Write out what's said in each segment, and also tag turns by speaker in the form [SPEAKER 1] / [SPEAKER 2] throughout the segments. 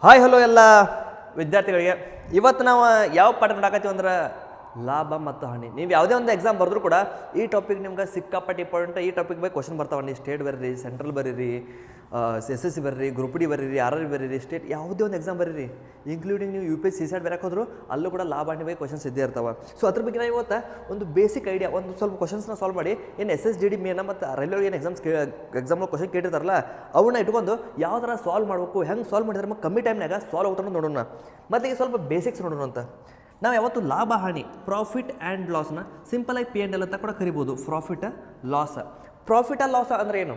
[SPEAKER 1] Hi hello ಎಲ್ಲ ವಿದ್ಯಾರ್ಥಿಗಳಿಗೆ ಇವತ್ತು ನಾವು ಯಾವ ಪಾಠ ಮಾಡಾಕತ್ತೀವಿ ಅಂದ್ರೆ ಲಾಭ ಮತ್ತು ಹಾನಿ. ನೀವು ಯಾವುದೇ ಒಂದು ಎಕ್ಸಾಮ್ ಬರೆದ್ರು ಕೂಡ ಈ ಟಾಪಿಕ್ ನಿಮ್ಗೆ ಸಿಕ್ಕಾಪಟ್ಟೆ ಇಂಪಾರ್ಟೆಂಟ್. ಈ ಟಾಪಿಕ್ ಬಗ್ಗೆ ಕ್ವಶನ್ ಬರ್ತಾವೆ. ನೀವು ಸ್ಟೇಟ್ ಬರೀರಿ, ಸೆಂಟ್ರಲ್ ಬರೀರಿ, SSC ಬರೀರಿ, ಗ್ರೂಪ್ ಡಿ ಬರೀರಿ, RR ಬರೀರಿ, ಸ್ಟೇಟ್ ಯಾವುದೇ ಒಂದು ಎಕ್ಸಾಮ್ ಬರೀರಿ, ಇನ್ಕ್ಲೂಡಿಂಗ್ ನೀವು UPSC CSAT ಬರೋಕೆ ಹೋದ್ರು ಅಲ್ಲೂ ಕೂಡ ಲಾಭ ಹಾನಿ ಬಗ್ಗೆ ಕ್ವಶನ್ಸ್ ಇದ್ದೇ ಇರ್ತಾವೆ. ಸೊ ಅದ್ರ ಬಗ್ಗೆ ನಾವು ಇವತ್ತು ಒಂದು ಬೇಸಿಕ್ ಐಡಿಯಾ, ಒಂದು ಸ್ವಲ್ಪ ಕ್ವಶನ್ಸ್ನ ಸಾಲ್ವ್ ಮಾಡಿ ಏನು SSGD ಮೇನ ಮತ್ತು ರೈಲ್ವೆ ಏನು ಎಕ್ಸಾಮ್ನ ಕ್ವಶನ್ ಕೇಳಿರ್ತಾರಲ್ಲ ಅವನ್ನ ಇಟ್ಕೊಂಡು ಯಾವ ಥರ ಸಾಲ್ವ್ ಮಾಡಬೇಕು, ಹೆಂಗೆ ಸಾಲ್ವ್ ಮಾಡಿದ್ರೆ ನಮಗೆ ಕಮ್ಮಿ ಟೈಮ್ನಾಗ ಸಾಲ್ವ್ ಆಗ್ತಾನೆ ನೋಡೋಣ. ಮತ್ತು ಈಗ ಸ್ವಲ್ಪ ಬೇಸಿಕ್ಸ್ ನೋಡೋಣ ಅಂತ. ನಾವು ಯಾವತ್ತು ಲಾಭ ಹಾನಿ, ಪ್ರಾಫಿಟ್ ಆ್ಯಂಡ್ ಲಾಸ್ನ ಸಿಂಪಲಾಗಿ P&L ಅಂತ ಕೂಡ ಕರಿಬೋದು. Profit loss. Profit and loss ಅಂದರೆ ಏನು?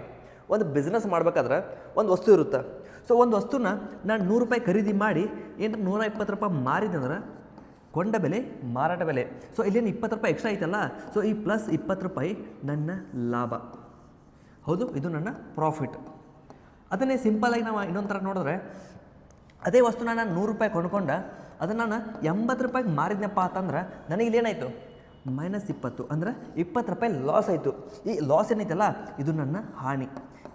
[SPEAKER 1] ಒಂದು ಬಿಸ್ನೆಸ್ ಮಾಡ್ಬೇಕಾದ್ರೆ ಒಂದು ವಸ್ತು ಇರುತ್ತೆ. ಸೊ ಒಂದು ವಸ್ತುನ ನಾನು 100 ರೂಪಾಯಿ ಖರೀದಿ ಮಾಡಿ ಏನಂದ್ರೆ 120 ರೂಪಾಯಿ ಮಾರಿದೆ ಅಂದ್ರೆ ಕೊಂಡ ಬೆಲೆ, ಮಾರಾಟ ಬೆಲೆ. ಸೊ ಇಲ್ಲೇನು 20 ರೂಪಾಯಿ ಎಕ್ಸ್ಟ್ರಾ ಐತಲ್ಲ, ಸೊ ಈ ಪ್ಲಸ್ 20 ರೂಪಾಯಿ ನನ್ನ ಲಾಭ. ಹೌದು, ಇದು ನನ್ನ ಪ್ರಾಫಿಟ್. ಅದನ್ನೇ ಸಿಂಪಲಾಗಿ ನಾವು ಇನ್ನೊಂದು ಥರ ನೋಡಿದ್ರೆ, ಅದೇ ವಸ್ತುನ ನಾನು 100 ರೂಪಾಯಿ ಕೊಂಡ್ಕೊಂಡ ಅದನ್ನು ನಾನು 80 ರೂಪಾಯಿಗೆ ಮಾರಿದ್ನಪ್ಪ ಅಂತಂದ್ರೆ ನನಗೆ ಇಲ್ಲೇನಾಯಿತು? -20 ಅಂದ್ರೆ 20 ರೂಪಾಯಿ ಲಾಸ್ ಆಯಿತು. ಈ ಲಾಸ್ ಏನೈತಲ್ಲ ಇದು ನನ್ನ ಹಾನಿ.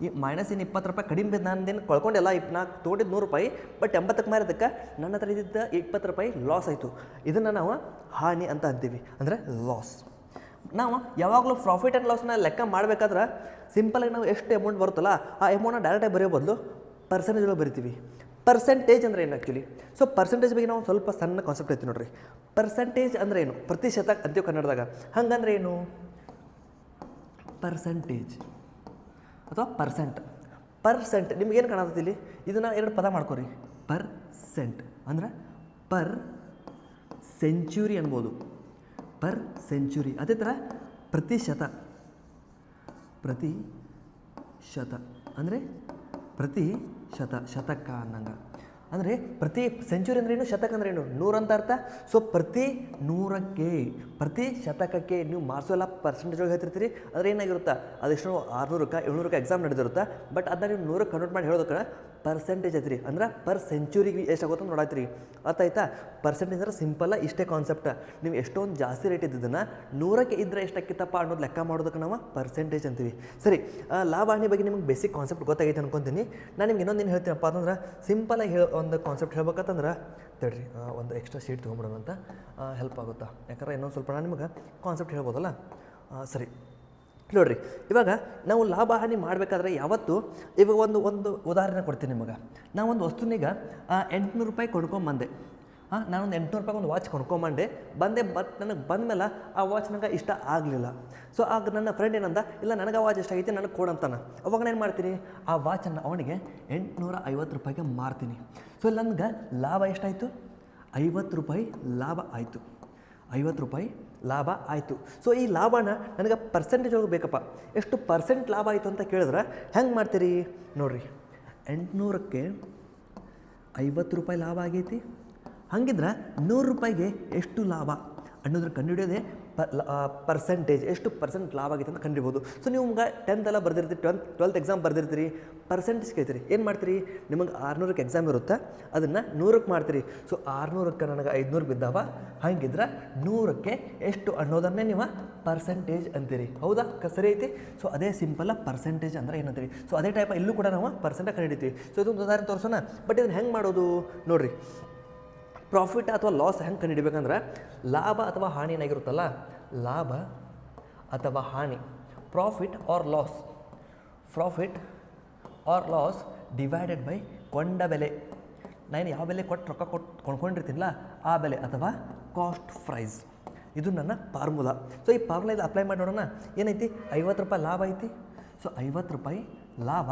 [SPEAKER 1] ಈ -20 ರೂಪಾಯಿ ಕಡಿಮೆ ನಾನೇನು ಕಳ್ಕೊಂಡಿಲ್ಲ. ನಾನು ತೊಗೊಂಡಿದ್ದು 100 ರೂಪಾಯಿ, ಬಟ್ 80ಕ್ಕೆ ಮಾರಿದಕ್ಕೆ ನನ್ನ ಹತ್ರ ಇದ್ದಿದ್ದ 20 ರೂಪಾಯಿ ಲಾಸ್ ಆಯಿತು. ಇದನ್ನು ನಾವು ಹಾನಿ ಅಂತ ಅಂತೀವಿ, ಅಂದರೆ ಲಾಸ್. ನಾವು ಯಾವಾಗಲೂ ಪ್ರಾಫಿಟ್ ಆ್ಯಂಡ್ ಲಾಸ್ನ ಲೆಕ್ಕ ಮಾಡಬೇಕಾದ್ರೆ ಸಿಂಪಲಾಗಿ ನಾವು ಎಷ್ಟು ಅಮೌಂಟ್ ಬರುತ್ತಲ್ಲ ಆ ಅಮೌಂಟ್ನ ಡೈರೆಕ್ಟಾಗಿ ಬರೆಯೋ ಬದಲು ಪರ್ಸೆಂಟೇಜ್ ಒಳಗೆ ಬರಿತೀವಿ. ಪರ್ಸೆಂಟೇಜ್ ಅಂದರೆ ಏನು ಆ್ಯಕ್ಚುಲಿ? ಸೊ ಪರ್ಸೆಂಟೇಜ್ ಬಗ್ಗೆ ನಾವು ಸ್ವಲ್ಪ ಸಣ್ಣ ಕಾನ್ಸೆಪ್ಟ್ ಐತಿ ನೋಡ್ರಿ. ಪರ್ಸೆಂಟೇಜ್ ಅಂದರೆ ಏನು? ಪ್ರತಿಶತ ಅಂತೀವಿ ಕನ್ನಡದಾಗ. ಹಂಗಂದ್ರೆ ಏನು? ಪರ್ಸೆಂಟೇಜ್ ಅಥವಾ ಪರ್ಸೆಂಟ್ ನಿಮ್ಗೇನು ಕಾಣತ್ತೆ ಇಲ್ಲಿ? ಇದನ್ನು 2 ಪದ ಮಾಡ್ಕೊರಿ. ಪರ್ಸೆಂಟ್ ಅಂದ್ರೆ ಪರ್ ಸೆಂಚುರಿ ಅನ್ಬೋದು. Per century. ಅದೇ ಥರ ಪ್ರತಿಶತ ಅಂದರೆ ಶತಕ ಅನ್ನಂಗೆ. ಅಂದರೆ ಪ್ರತಿ ಸೆಂಚುರಿ ಅಂದ್ರೇನು, ಶತಕ ಅಂದ್ರೇನು? 100 ಅಂತ ಅರ್ಥ. ಸೊ ಪ್ರತಿ 100ಕ್ಕೆ, ಪ್ರತಿ ಶತಕಕ್ಕೆ ನೀವು ಮಾರ್ಸೋಲ್ಲ ಪರ್ಸೆಂಟೇಜ್ ಒಳಗೆ ಹೇಳ್ತಿರ್ತೀರಿ. ಆದರೆ ಏನಾಗಿರುತ್ತಾ ಅದೆಷ್ಟು 600ಕ್ಕೆ 700ಕ್ಕೆ ಎಕ್ಸಾಮ್ ನಡೆದಿರುತ್ತೆ. ಬಟ್ ಅದನ್ನ ನೀವು 100ಕ್ಕೆ ಕನ್ವರ್ಟ್ ಮಾಡಿ ಹೇಳೋದಕ್ಕೆ ಪರ್ಸೆಂಟೇಜ್ ಐತ್ರಿ. ಅಂದ್ರೆ ಪರ್ ಸೆಂಚುರಿಗೆ ಎಷ್ಟಾಗುತ್ತೆ ನೋಡಾತ್ರಿ. ಅರ್ಥಾಯ್ತಾ? ಪರ್ಸೆಂಟೇಜ್ ಅಂದ್ರೆ ಸಿಂಪಲ್ಲ ಇಷ್ಟೇ ಕಾನ್ಸೆಪ್ಟ್. ನೀವು ಎಷ್ಟೊಂದು ಜಾಸ್ತಿ ರೇಟ್ ಇದ್ದಿದ್ದನ್ನು 100ಕ್ಕೆ ಇದ್ದರೆ ಎಷ್ಟಾಕಿತ್ತಪ್ಪ ಅನ್ನೋದು ಲೆಕ್ಕ ಮಾಡೋದಕ್ಕೆ ನಾವು ಪರ್ಸೆಂಟೇಜ್ ಅಂತೀವಿ. ಸರಿ, ಲಾಭ ಹಾನಿ ಬಗ್ಗೆ ನಿಮಗೆ ಬೇಸಿಕ್ ಕಾನ್ಸೆಪ್ಟ್ ಗೊತ್ತಾಗೈತೆ ಅನ್ಕೊತೀನಿ. ನಾನು ನಿಮ್ಗೆ ಇನ್ನೊಂದೇನು ಹೇಳ್ತೀನಪ್ಪ ಅಂತಂದ್ರೆ, ಸಿಂಪಲಾಗಿ ಒಂದು ಕಾನ್ಸೆಪ್ಟ್ ಹೇಳ್ಬೇಕಂತಂದ್ರೆ ತಡ್ರಿ ಒಂದು ಎಕ್ಸ್ಟ್ರಾ ಶೀಟ್ ತೊಗೊಂಬಿಡೋಣ ಅಂತ ಹೆಲ್ಪ್ ಆಗುತ್ತಾ. ಯಾಕಂದ್ರೆ ಇನ್ನೊಂದು ಸ್ವಲ್ಪ ನಾನು ನಿಮಗೆ ಕಾನ್ಸೆಪ್ಟ್ ಹೇಳ್ಬೋದಲ್ಲ. ಸರಿ ನೋಡಿರಿ, ಇವಾಗ ನಾವು ಲಾಭ ಹಾನಿ ಮಾಡಬೇಕಾದ್ರೆ ಯಾವತ್ತು ಇವಾಗ ಒಂದು ಉದಾಹರಣೆ ಕೊಡ್ತೀನಿ ನಿಮಗೆ. ನಾವು ಒಂದು ವಸ್ತುನಿಗೆ 800 ರೂಪಾಯಿ ಕೊಂಡ್ಕೊಂಬಂದೆ. ನಾನೊಂದು 800 ರೂಪಾಯಿ ಒಂದು ವಾಚ್ ಕೊಂಡ್ಕೊಂಬಂಡೆ ಬಂದೆ. ಬಟ್ ನನಗೆ ಬಂದಮೇಲೆ ಆ ವಾಚ್ ನನಗೆ ಇಷ್ಟ ಆಗಲಿಲ್ಲ. ಸೊ ಆಗ ನನ್ನ ಫ್ರೆಂಡ್ ಏನಂದ, ಇಲ್ಲ ನನಗೆ ಆ ವಾಚ್ ಇಷ್ಟ ಆಗೈತೆ, ನನಗೆ ಕೊಡಂತಾನೆ. ಅವಾಗ ನಾನು ಏನು ಮಾಡ್ತೀನಿ? ಆ ವಾಚನ್ನು ಅವನಿಗೆ 850 ರೂಪಾಯಿಗೆ ಮಾರ್ತೀನಿ. ಸೊ ಇಲ್ಲಿ ನನಗೆ ಲಾಭ ಎಷ್ಟಾಯಿತು? 50 ರೂಪಾಯಿ ಲಾಭ ಆಯಿತು. 50 ರೂಪಾಯಿ ಲಾಭ ಆಯಿತು. ಸೊ ಈ ಲಾಭನ ನನಗೆ ಪರ್ಸೆಂಟೇಜ್ ಒಳಗೆ ಬೇಕಪ್ಪ. ಎಷ್ಟು ಪರ್ಸೆಂಟ್ ಲಾಭ ಆಯಿತು ಅಂತ ಕೇಳಿದ್ರೆ ಹೆಂಗೆ ಮಾಡ್ತೀರಿ ನೋಡಿರಿ. 800ಕ್ಕೆ 50 ರೂಪಾಯಿ ಲಾಭ ಆಗೈತಿ. ಹಾಗಿದ್ರೆ 100 ರೂಪಾಯಿಗೆ ಎಷ್ಟು ಲಾಭ ಅನ್ನೋದ್ರ ಕಂಡುಹಿಡಿಯೋದೇ ಪರ್ಸೆಂಟೇಜ್. ಎಷ್ಟು ಪರ್ಸೆಂಟ್ ಲಾಭ ಆಗೈತೆ ಅಂತ ಕಂಡುಹಿಡ್ಬೋದು. ಸೊ ನೀವು ನಿಮ್ಗೆ 10th ಎಲ್ಲ ಬರ್ದಿರ್ತೀರಿ, 12th ಎಕ್ಸಾಮ್ ಬರ್ದಿರ್ತೀರಿ, ಪರ್ಸೆಂಟೇಜ್ ಕೇಳ್ತೀರಿ. ಏನು ಮಾಡ್ತೀರಿ? ನಿಮಗೆ 600ಕ್ಕೆ ಎಕ್ಸಾಮ್ ಇರುತ್ತೆ, ಅದನ್ನು 100ಕ್ಕೆ ಮಾಡ್ತೀರಿ. ಸೊ 600ಕ್ಕೆ ನನಗೆ 500 ಬಿದ್ದಾವ. ಹಾಗಿದ್ರೆ 100ಕ್ಕೆ ಎಷ್ಟು ಅನ್ನೋದನ್ನೇ ನೀವು ಪರ್ಸೆಂಟೇಜ್ ಅಂತೀರಿ. ಹೌದಾ? ಸರಿ ಐತಿ. ಸೊ ಅದೇ ಸಿಂಪಲ್ಲ ಪರ್ಸೆಂಟೇಜ್ ಅಂದರೆ ಏನಂತೀರಿ. ಸೊ ಅದೇ ಟೈಪ್ ಇಲ್ಲೂ ಕೂಡ ನಾವು ಪರ್ಸೆಂಟೇಜ್ ಕಂಡುಹಿಡಿತೀವಿ. ಸೊ ಇದೊಂದು ಉದಾಹರಣೆ ತೋರಿಸೋಣ. ಬಟ್ ಇದನ್ನು ಹೆಂಗೆ ಮಾಡೋದು ನೋಡಿರಿ. ಪ್ರಾಫಿಟ್ ಅಥವಾ ಲಾಸ್ ಹೆಂಗೆ ಕಂಡುಹಿಡಿಬೇಕಂದ್ರೆ, ಲಾಭ ಅಥವಾ ಹಾನಿ ಏನಾಗಿರುತ್ತಲ್ಲ, ಲಾಭ ಅಥವಾ ಹಾನಿ, profit or loss divided by ಕೊಂಡ ಬೆಲೆ. ನಾನು ಯಾವ ಬೆಲೆ ರೊಕ್ಕ ಕೊಂಡ್ಕೊಂಡಿರ್ತೀನಲ್ಲ ಆ ಬೆಲೆ, ಅಥವಾ ಕಾಸ್ಟ್ ಪ್ರೈಸ್. ಇದು ನನ್ನ ಫಾರ್ಮುಲಾ. ಸೊ ಈ ಫಾರ್ಮುಲಾ ಇದು ಅಪ್ಲೈ ಮಾಡಿ ನೋಡೋಣ. ಏನೈತಿ? 50 ರೂಪಾಯಿ ಲಾಭ ಐತಿ. ಸೊ 50 ರೂಪಾಯಿ ಲಾಭ,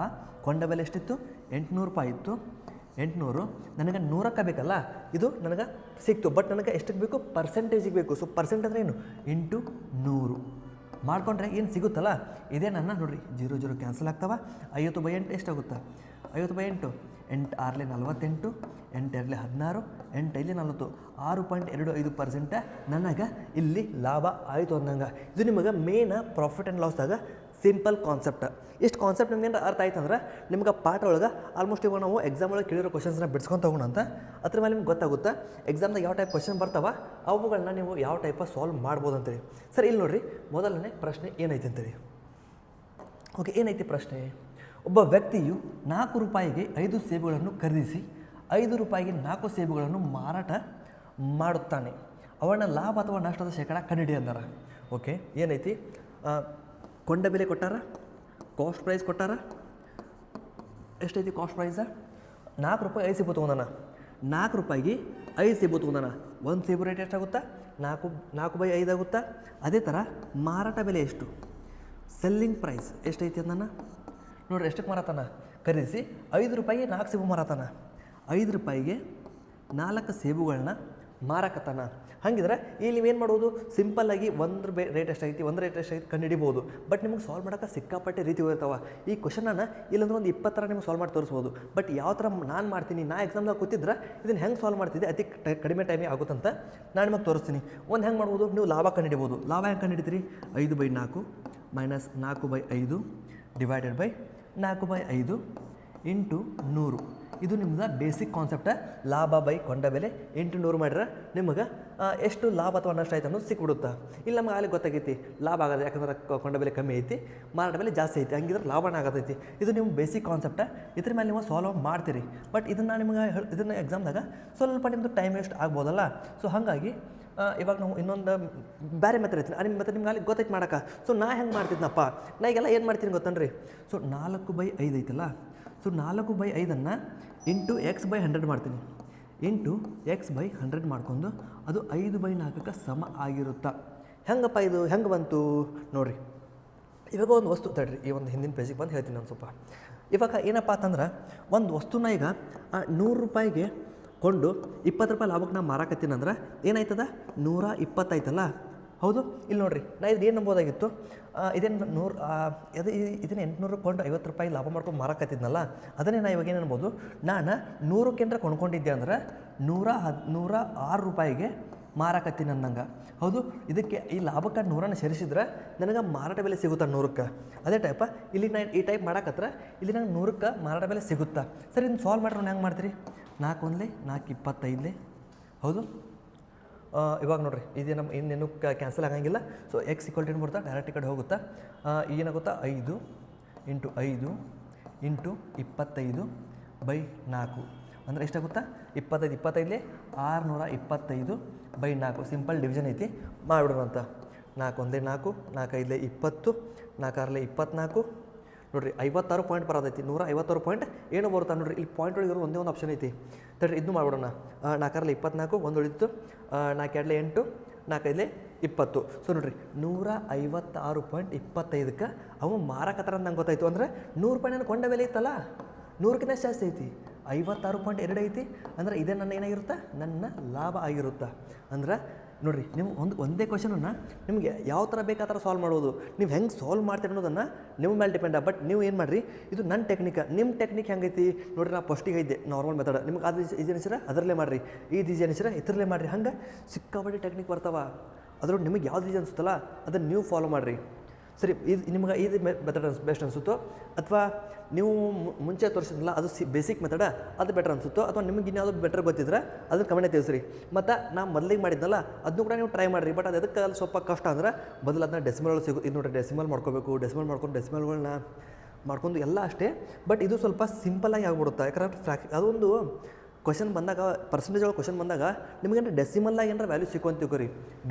[SPEAKER 1] ಕೊಂಡ ಬೆಲೆ ಎಷ್ಟಿತ್ತು? 800 ರೂಪಾಯಿ ಇತ್ತು. 800 ನನಗೆ 100ಕ್ಕೆ ಬೇಕಲ್ಲ, ಇದು ನನಗೆ ಸಿಕ್ತು. ಬಟ್ ನನಗೆ ಎಷ್ಟಕ್ಕೆ ಬೇಕು? ಪರ್ಸೆಂಟೇಜಿಗೆ ಬೇಕು. ಸೊ ಪರ್ಸೆಂಟ್ ಅಂದರೆ ಏನು? ಇಂಟು 100 ಮಾಡಿಕೊಂಡ್ರೆ ಏನು ಸಿಗುತ್ತಲ್ಲ, ಇದೇ ನನ್ನ ನೋಡಿರಿ. 0 ಕ್ಯಾನ್ಸಲ್ ಆಗ್ತಾವ. 50/8 ಎಷ್ಟಾಗುತ್ತೆ? 50/8 8 6 48, 8 2 16, 8 5 40, 6.25% ನನಗೆ ಇಲ್ಲಿ ಲಾಭ ಆಯಿತು ಅಂದಂಗೆ. ಇದು ನಿಮಗೆ ಮೇನ್ ಪ್ರಾಫಿಟ್ ಆ್ಯಂಡ್ ಲಾಸ್ದಾಗ ಸಿಂಪಲ್ ಕಾನ್ಸೆಪ್ಟ್. ಇಷ್ಟು ಕಾನ್ಸೆಪ್ಟ್ ನಿಮ್ಗೆ ಅರ್ಥ ಆಯ್ತು ಅಂದ್ರೆ ನಿಮ್ಗೆ ಪಾಠ ಒಳಗೆ ಆಲ್ಮೋಸ್ಟ್ ಇವಾಗ ನಾವು ಎಕ್ಸಾಮ್ ಒಳಗೆ ಕೇಳಿರೋ ಕ್ವಶನ್ಸ್ನ ಬಿಡ್ಸ್ಕೊಂಡು ತಗೋಣ ಅಂತ. ಅದ್ರ ಮೇಲೆ ನಿಮ್ಗೆ ಗೊತ್ತಾಗುತ್ತೆ ಎಕ್ಸಾಮ್ದಾಗ ಯಾವ ಟೈಪ್ ಕ್ವಶನ್ ಬರ್ತಾವ, ಅವುಗಳನ್ನ ನೀವು ಯಾವ ಟೈಪ ಸಾಲ್ವ್ ಮಾಡ್ಬೋದು ಅಂತೇಳಿ. ಸರಿ, ಇಲ್ಲಿ ನೋಡಿರಿ, ಮೊದಲನೇ ಪ್ರಶ್ನೆ ಏನೈತೆ ಅಂತೇಳಿ. ಓಕೆ, ಏನೈತಿ ಪ್ರಶ್ನೆ? ಒಬ್ಬ ವ್ಯಕ್ತಿಯು 4 ರೂಪಾಯಿಗೆ 5 ಸೇಬುಗಳನ್ನು ಖರೀದಿಸಿ 5 ರೂಪಾಯಿಗೆ 4 ಸೇಬುಗಳನ್ನು ಮಾರಾಟ ಮಾಡುತ್ತಾನೆ. ಅವನ ಲಾಭ ಅಥವಾ ನಷ್ಟದ ಶೇಕಡ ಕಂಡುಹಿಡಿ ಅಂದಾರ. ಓಕೆ, ಏನೈತಿ? ಕೊಂಡ ಬೆಲೆ ಕೊಟ್ಟಾರ, ಕಾಸ್ಟ್ ಪ್ರೈಸ್ ಕೊಟ್ಟಾರ. ಎಷ್ಟೈತಿ ಕಾಸ್ಟ್ ಪ್ರೈಸ? 4 ರೂಪಾಯಿ 5 ಸೇಬು ತೊಗೊಂಡಾನ. 4 ರೂಪಾಯಿಗೆ 5 ಸೇಬು ತೊಗೊಂಡಾನ. ಒಂದು ಸೇಬು ರೇಟ್ ಎಷ್ಟಾಗುತ್ತಾ? 4/5 ಆಗುತ್ತಾ? ಅದೇ ಥರ ಮಾರಾಟ ಬೆಲೆ ಎಷ್ಟು? ಸೆಲ್ಲಿಂಗ್ ಪ್ರೈಸ್ ಎಷ್ಟೈತಿ ಅಂದಾನ ನೋಡ್ರಿ. ಎಷ್ಟಕ್ಕೆ ಮಾರಾತಾನ? ಖರೀದಿಸಿ 5 ರೂಪಾಯಿಗೆ 4 ಸೇಬು ಮಾರಾತಾನ. 5 ರೂಪಾಯಿಗೆ 4 ಸೇಬುಗಳನ್ನ ಮಾರಾಕತ್ತಾನ. ಹಾಗಿದ್ರೆ ಇಲ್ಲಿ ನೀವೇನು ಮಾಡ್ಬೋದು? ಸಿಂಪಲ್ಲಾಗಿ ಒಂದು ರೇಟ್ ಎಷ್ಟಾಗೈತಿ, ಒಂದು ರೇಟ್ ಎಷ್ಟಾಗೈತಿ ಕಂಡು ಹಿಡಿಬೋದು. ಬಟ್ ನಿಮಗೆ ಸಾಲ್ವ್ ಮಾಡೋಕೆ ಸಿಕ್ಕಾಪಟ್ಟೆ ರೀತಿ ಇರ್ತಾವೆ. ಈ ಕ್ವಶನನ್ನು ಇಲ್ಲಂದ್ರೆ ಒಂದು 20 ಥರ ನಿಮ್ಗೆ ಸಾಲ್ವ್ ಮಾಡಿ ತೋರಿಸ್ಬೋದು. ಬಟ್ ಯಾವ ಥರ ನಾನು ಮಾಡ್ತೀನಿ, ನಾ ಎಕ್ಸಾಮ್ದಾಗ ಕೂತಿದ್ರೆ ಇದನ್ನು ಹೆಂಗೆ ಸಾಲ್ವ್ ಮಾಡ್ತಿದ್ದೆ ಅತಿ ಕಡಿಮೆ ಟೈಮಿಗೆ ಆಗುತ್ತಂತ ನಾನು ನಿಮಗೆ ತೋರಿಸ್ತೀನಿ. ಒಂದು ಹೆಂಗೆ ಮಾಡ್ಬೋದು? ನೀವು ಲಾಭ ಕಂಡು ಹಿಡಿಬೋದು. ಲಾಭ ಹೆಂಗೆ ಕಂಡು ಹಿಡಿತೀರಿ? 5/4 ಮೈನಸ್ 4/5 ಡಿವೈಡೆಡ್ ಬೈ 4/5 ಇಂಟು 100. ಇದು ನಿಮ್ದು ಬೇಸಿಕ್ ಕಾನ್ಸೆಪ್ಟ. ಲಾಭ ಬೈ ಕೊಂಡ ಬೆಲೆ ಇಂಟು 100 ಮಾಡಿದ್ರೆ ನಿಮಗೆ ಎಷ್ಟು ಲಾಭ ಅಥವಾ ನಷ್ಟ ಆಯ್ತು ಅನ್ನೋದು ಸಿಕ್ಬಿಡುತ್ತಾ. ಇಲ್ಲಿ ನಮ್ಗೆ ಅಲ್ಲಿ ಗೊತ್ತಾಗೈತಿ ಲಾಭ ಆಗೋದು, ಯಾಕಂದ್ರೆ ಕೊಂಡ ಬೆಲೆ ಕಮ್ಮಿ ಐತಿ, ಮಾರಾಟ ಬೆಲೆ ಜಾಸ್ತಿ ಐತಿ, ಹಂಗಿದ್ರೆ ಲಾಭನ ಆಗತೈತಿ. ಇದು ನಿಮ್ಮ ಬೇಸಿಕ್ ಕಾನ್ಸೆಪ್ಟ. ಇದ್ರ ಮೇಲೆ ನೀವು ಸಾಲ್ವ್ ಮಾಡ್ತೀರಿ. ಬಟ್ ಇದನ್ನು ನಿಮಗೆ ಇದನ್ನು ಎಕ್ಸಾಮ್ದಾಗ ಸ್ವಲ್ಪ ನಿಮ್ಮದು ಟೈಮ್ ವೇಸ್ಟ್ ಆಗ್ಬೋದಲ್ಲ. ಸೊ ಹಾಗಾಗಿ ಇವಾಗ ನಾವು ಇನ್ನೊಂದು ಬೇರೆ ಮೆಥಡ್ ಐತಿ. ನಿಮ್ಮ ಮೆಥಡ್ ನಿಮ್ಗೆ ಅಲ್ಲಿ ಗೊತ್ತೈತೆ ಮಾಡೋಕೆ. ಸೊ ನಾ ಹೆಂಗೆ ಮಾಡ್ತಿದ್ನಪ್ಪ, ನಾ ಈಗೆಲ್ಲ ಏನು ಮಾಡ್ತೀನಿ ಗೊತ್ತನ್ರಿ? ಸೊ 4/5 ಐತಲ್ಲ, ಸೊ 4/5 ಇಂಟು x/100 ಮಾಡ್ತೀನಿ. ಇಂಟು x/100 ಮಾಡ್ಕೊಂಡು ಅದು 5/4 ಸಮ ಆಗಿರುತ್ತಾ? ಹೆಂಗಪ್ಪ ಇದು ಹೆಂಗೆ ಬಂತು ನೋಡಿರಿ. ಇವಾಗ ಒಂದು ವಸ್ತು ತಡ್ರಿ, ಈ ಒಂದು ಹಿಂದಿನ ಪೇಜಿಗೆ ಬಂದು ಹೇಳ್ತೀನಿ ನಾನು ಸ್ವಲ್ಪ. ಇವಾಗ ಏನಪ್ಪ ಅಂತಂದ್ರೆ ಒಂದು ವಸ್ತುನ ಈಗ 100 ರೂಪಾಯಿಗೆ ಕೊಂಡು 20 ರೂಪಾಯಿ ಲಾಭಕ್ಕೆ ನಾ ಮಾರಾಕತ್ತೀನಿ ಅಂದ್ರೆ ಏನಾಯ್ತದ? 120 ಆಯ್ತಲ್ಲ. ಹೌದು, ಇಲ್ಲಿ ನೋಡಿರಿ, ನಾ ಇದು ಏನು ನಂಬೋದಾಗಿತ್ತು? ಇದೇನು 100 ಇದನ್ನು 800 ಕೊಂಡು 50 ರೂಪಾಯಿ ಲಾಭ ಮಾಡ್ಕೊಂಡು ಮಾರಾಕತ್ತಿದ್ನಲ್ಲ, ಅದನ್ನೇ ನಾ ಇವಾಗ ಏನು ಅನ್ಬೋದು? ನಾನು 100ಕ್ಕೆ ಕೊಂಡ್ಕೊಂಡಿದ್ದೆ ಅಂದ್ರೆ 106 ರೂಪಾಯಿಗೆ ಮಾರಾಕತ್ತೀನಿ ಅನ್ನಂಗೆ. ಹೌದು, ಇದಕ್ಕೆ ಈ ಲಾಭಕ್ಕೆ 100ನ್ನು ಸೇರಿಸಿದ್ರೆ ನನಗೆ ಮಾರಾಟ ಬೆಲೆ ಸಿಗುತ್ತಾ 100ಕ್ಕೆ? ಅದೇ ಟೈಪ ಇಲ್ಲಿ ನಾನು ಈ ಟೈಪ್ ಮಾಡಕತ್ರ ಇಲ್ಲಿ ನಂಗೆ 100ಕ್ಕೆ ಮಾರಾಟ ಬೆಲೆ ಸಿಗುತ್ತಾ? ಸರಿ, ಇದನ್ನು ಸಾಲ್ವ್ ಮಾಡ್ರೆ ಹೆಂಗೆ ಮಾಡ್ತೀರಿ? 4 1 4 25. ಹೌದು, ಇವಾಗ ನೋಡಿರಿ, ಇದೇನು ಇನ್ನೇನು ಕ್ಯಾನ್ಸಲ್ ಆಗಂಗಿಲ್ಲ. ಸೊ x = ಏನು ಬರುತ್ತಾ? ಡೈರೆಕ್ಟ್ ಈ ಕಡೆ ಹೋಗುತ್ತಾ. ಏನಾಗುತ್ತಾ? 5 ಇಂಟು 5 ಇಂಟು 25/4 ಅಂದರೆ ಎಷ್ಟಾಗುತ್ತಾ? 25 25 625/4. ಸಿಂಪಲ್ ಡಿವಿಷನ್ ಐತಿ, ಮಾಡಿಬಿಡೋಣ ಅಂತ. 4 1 4 4 5 20 4 6 24 ನೋಡಿರಿ, 56 ಪಾಯಿಂಟ್ ಬರೋದೈತಿ. 156 ಪಾಯಿಂಟ್ ಏನು ಬರುತ್ತಾ ನೋಡಿರಿ. ಇಲ್ಲಿ ಪಾಯಿಂಟ್ ಒಳಗೆ ಇರೋ ಒಂದೇ ಒಂದು ಆಪ್ಷನ್ ಐತಿ. ತಡ್ರಿ, ಇದನ್ನು ಮಾಡ್ಬಿಡೋಣ. 4 6 24 1 ಉಳಿತು, 4 2 8 4 5 20. ಸೊ ನೋಡಿರಿ, 156.25ಕ್ಕೆ ಅವು ಮಾರಾಕತ್ತಾರ ಅಂತ ನಂಗೆ ಗೊತ್ತಾಯ್ತು. ಅಂದರೆ 100 ರೂಪಾಯಿ ನಾನು ಕೊಂಡ ಬೆಲೆ ಇತ್ತಲ್ಲ, 100ಕ್ಕಿಂತ ಜಾಸ್ತಿ ಐತಿ, 56.2 ಐತಿ. ಅಂದರೆ ಇದೇ ನನ್ನ ಏನಾಗಿರುತ್ತಾ? ನನ್ನ ಲಾಭ ಆಗಿರುತ್ತಾ. ಅಂದ್ರೆ ನೋಡಿರಿ, ನೀವು ಒಂದೇ ಕ್ವಶನನ್ನು ನಿಮಗೆ ಯಾವ ಥರ ಬೇಕು ಆ ಥರ ಸಾಲ್ವ್ ಮಾಡ್ಬೋದು. ನೀವು ಹೆಂಗೆ ಸಾಲ್ವ್ ಮಾಡ್ತೀರಿ ಅನ್ನೋದನ್ನು ನಿಮ್ಮ ಮೇಲೆ ಡಿಪೆಂಡ. ಬಟ್ ನೀವು ಏನು ಮಾಡಿರಿ, ಇದು ನನ್ನ ಟೆಕ್ನಿಕ್. ನಿಮ್ಮ ಟೆಕ್ನಿಕ್ ಹೆಂಗೈತಿ ನೋಡಿರಿ. ನಾ ಫಸ್ಟಿಗೆ ಇದ್ದೆ ನಾರ್ಮಲ್ ಮೆಥಡ್. ನಿಮ್ಗೆ ಅದು ಈಜಿ ಅನಿಸಿರ ಅದರಲ್ಲೇ ಮಾಡಿರಿ, ಇದು ಈಜಿ ಅನಿಸಿರ ಇದರಲ್ಲೇ ಮಾಡಿರಿ. ಹಂಗೆ ಸಿಕ್ಕಾಪಟ್ಟೆ ಟೆಕ್ನಿಕ್ ಬರ್ತಾವೆ. ಅದ್ರೊಳಗೆ ನಿಮಗೆ ಯಾವ್ದು ಈಜಿ ಅನಿಸುತ್ತಲ್ಲ ಅದನ್ನು ನೀವು ಫಾಲೋ ಮಾಡಿರಿ. ಸರಿ, ಇದು ನಿಮ್ಗೆ ಇದು ಮೆಥಡ್ ಬೆಸ್ಟ್ ಅನಿಸುತ್ತೋ, ಅಥವಾ ನೀವು ಮುಂಚೆ ತೋರಿಸಿದ್ರಲ್ಲ ಅದು ಬೇಸಿಕ್ ಮೆಥಡ ಅದು ಬೆಟರ್ ಅನಿಸುತ್ತೋ, ಅಥವಾ ನಿಮಗೆ ಇನ್ಯಾವುದು ಬೆಟರ್ ಗೊತ್ತಿದ್ರೆ ಅದನ್ನು ಕಮೆಂಟ್ ತಿಳಿಸ್ರಿ. ಮತ್ತು ನಾ ಮೊದಲಿಗೆ ಮಾಡಿದ್ನಲ್ಲ ಅದನ್ನು ಕೂಡ ನೀವು ಟ್ರೈ ಮಾಡಿರಿ. ಬಟ್ ಅದು ಎದಕ್ಕೆ ಅಲ್ಲಿ ಸ್ವಲ್ಪ ಕಷ್ಟ ಅಂದ್ರೆ ಬದಲು ಅದನ್ನ ಡೆಸಿಮಲ್ ಸಿಗುತ್ತೆ. ಇದು ನೋಡಿರಿ, ಡೆಸಿಮಲ್ ಮಾಡ್ಕೋಬೇಕು. ಡೆಸಿಮಲ್ ಮಾಡ್ಕೊಂಡು ಡೆಸಿಮಲ್ಗಳನ್ನ ಮಾಡ್ಕೊಂಡು ಎಲ್ಲ ಅಷ್ಟೇ. ಬಟ್ ಇದು ಸ್ವಲ್ಪ ಸಿಂಪಲ್ಲಾಗಿ ಆಗ್ಬಿಡುತ್ತೆ. ಯಾಕಂದ್ರೆ ಅದೊಂದು ಕ್ವಶನ್ ಬಂದಾಗ, ಪರ್ಸೆಂಟೇಜ್ ಒಳಗೆ ಕ್ವಶನ್ ಬಂದಾಗ ನಿಮಗೇನು ಡೆಸಿಮಲ್ಲಾಗಿ ಏನಾರ ವ್ಯಾಲ್ಯೂ ಸಿಕ್ಕೊಂತೀವಿ ರೀ.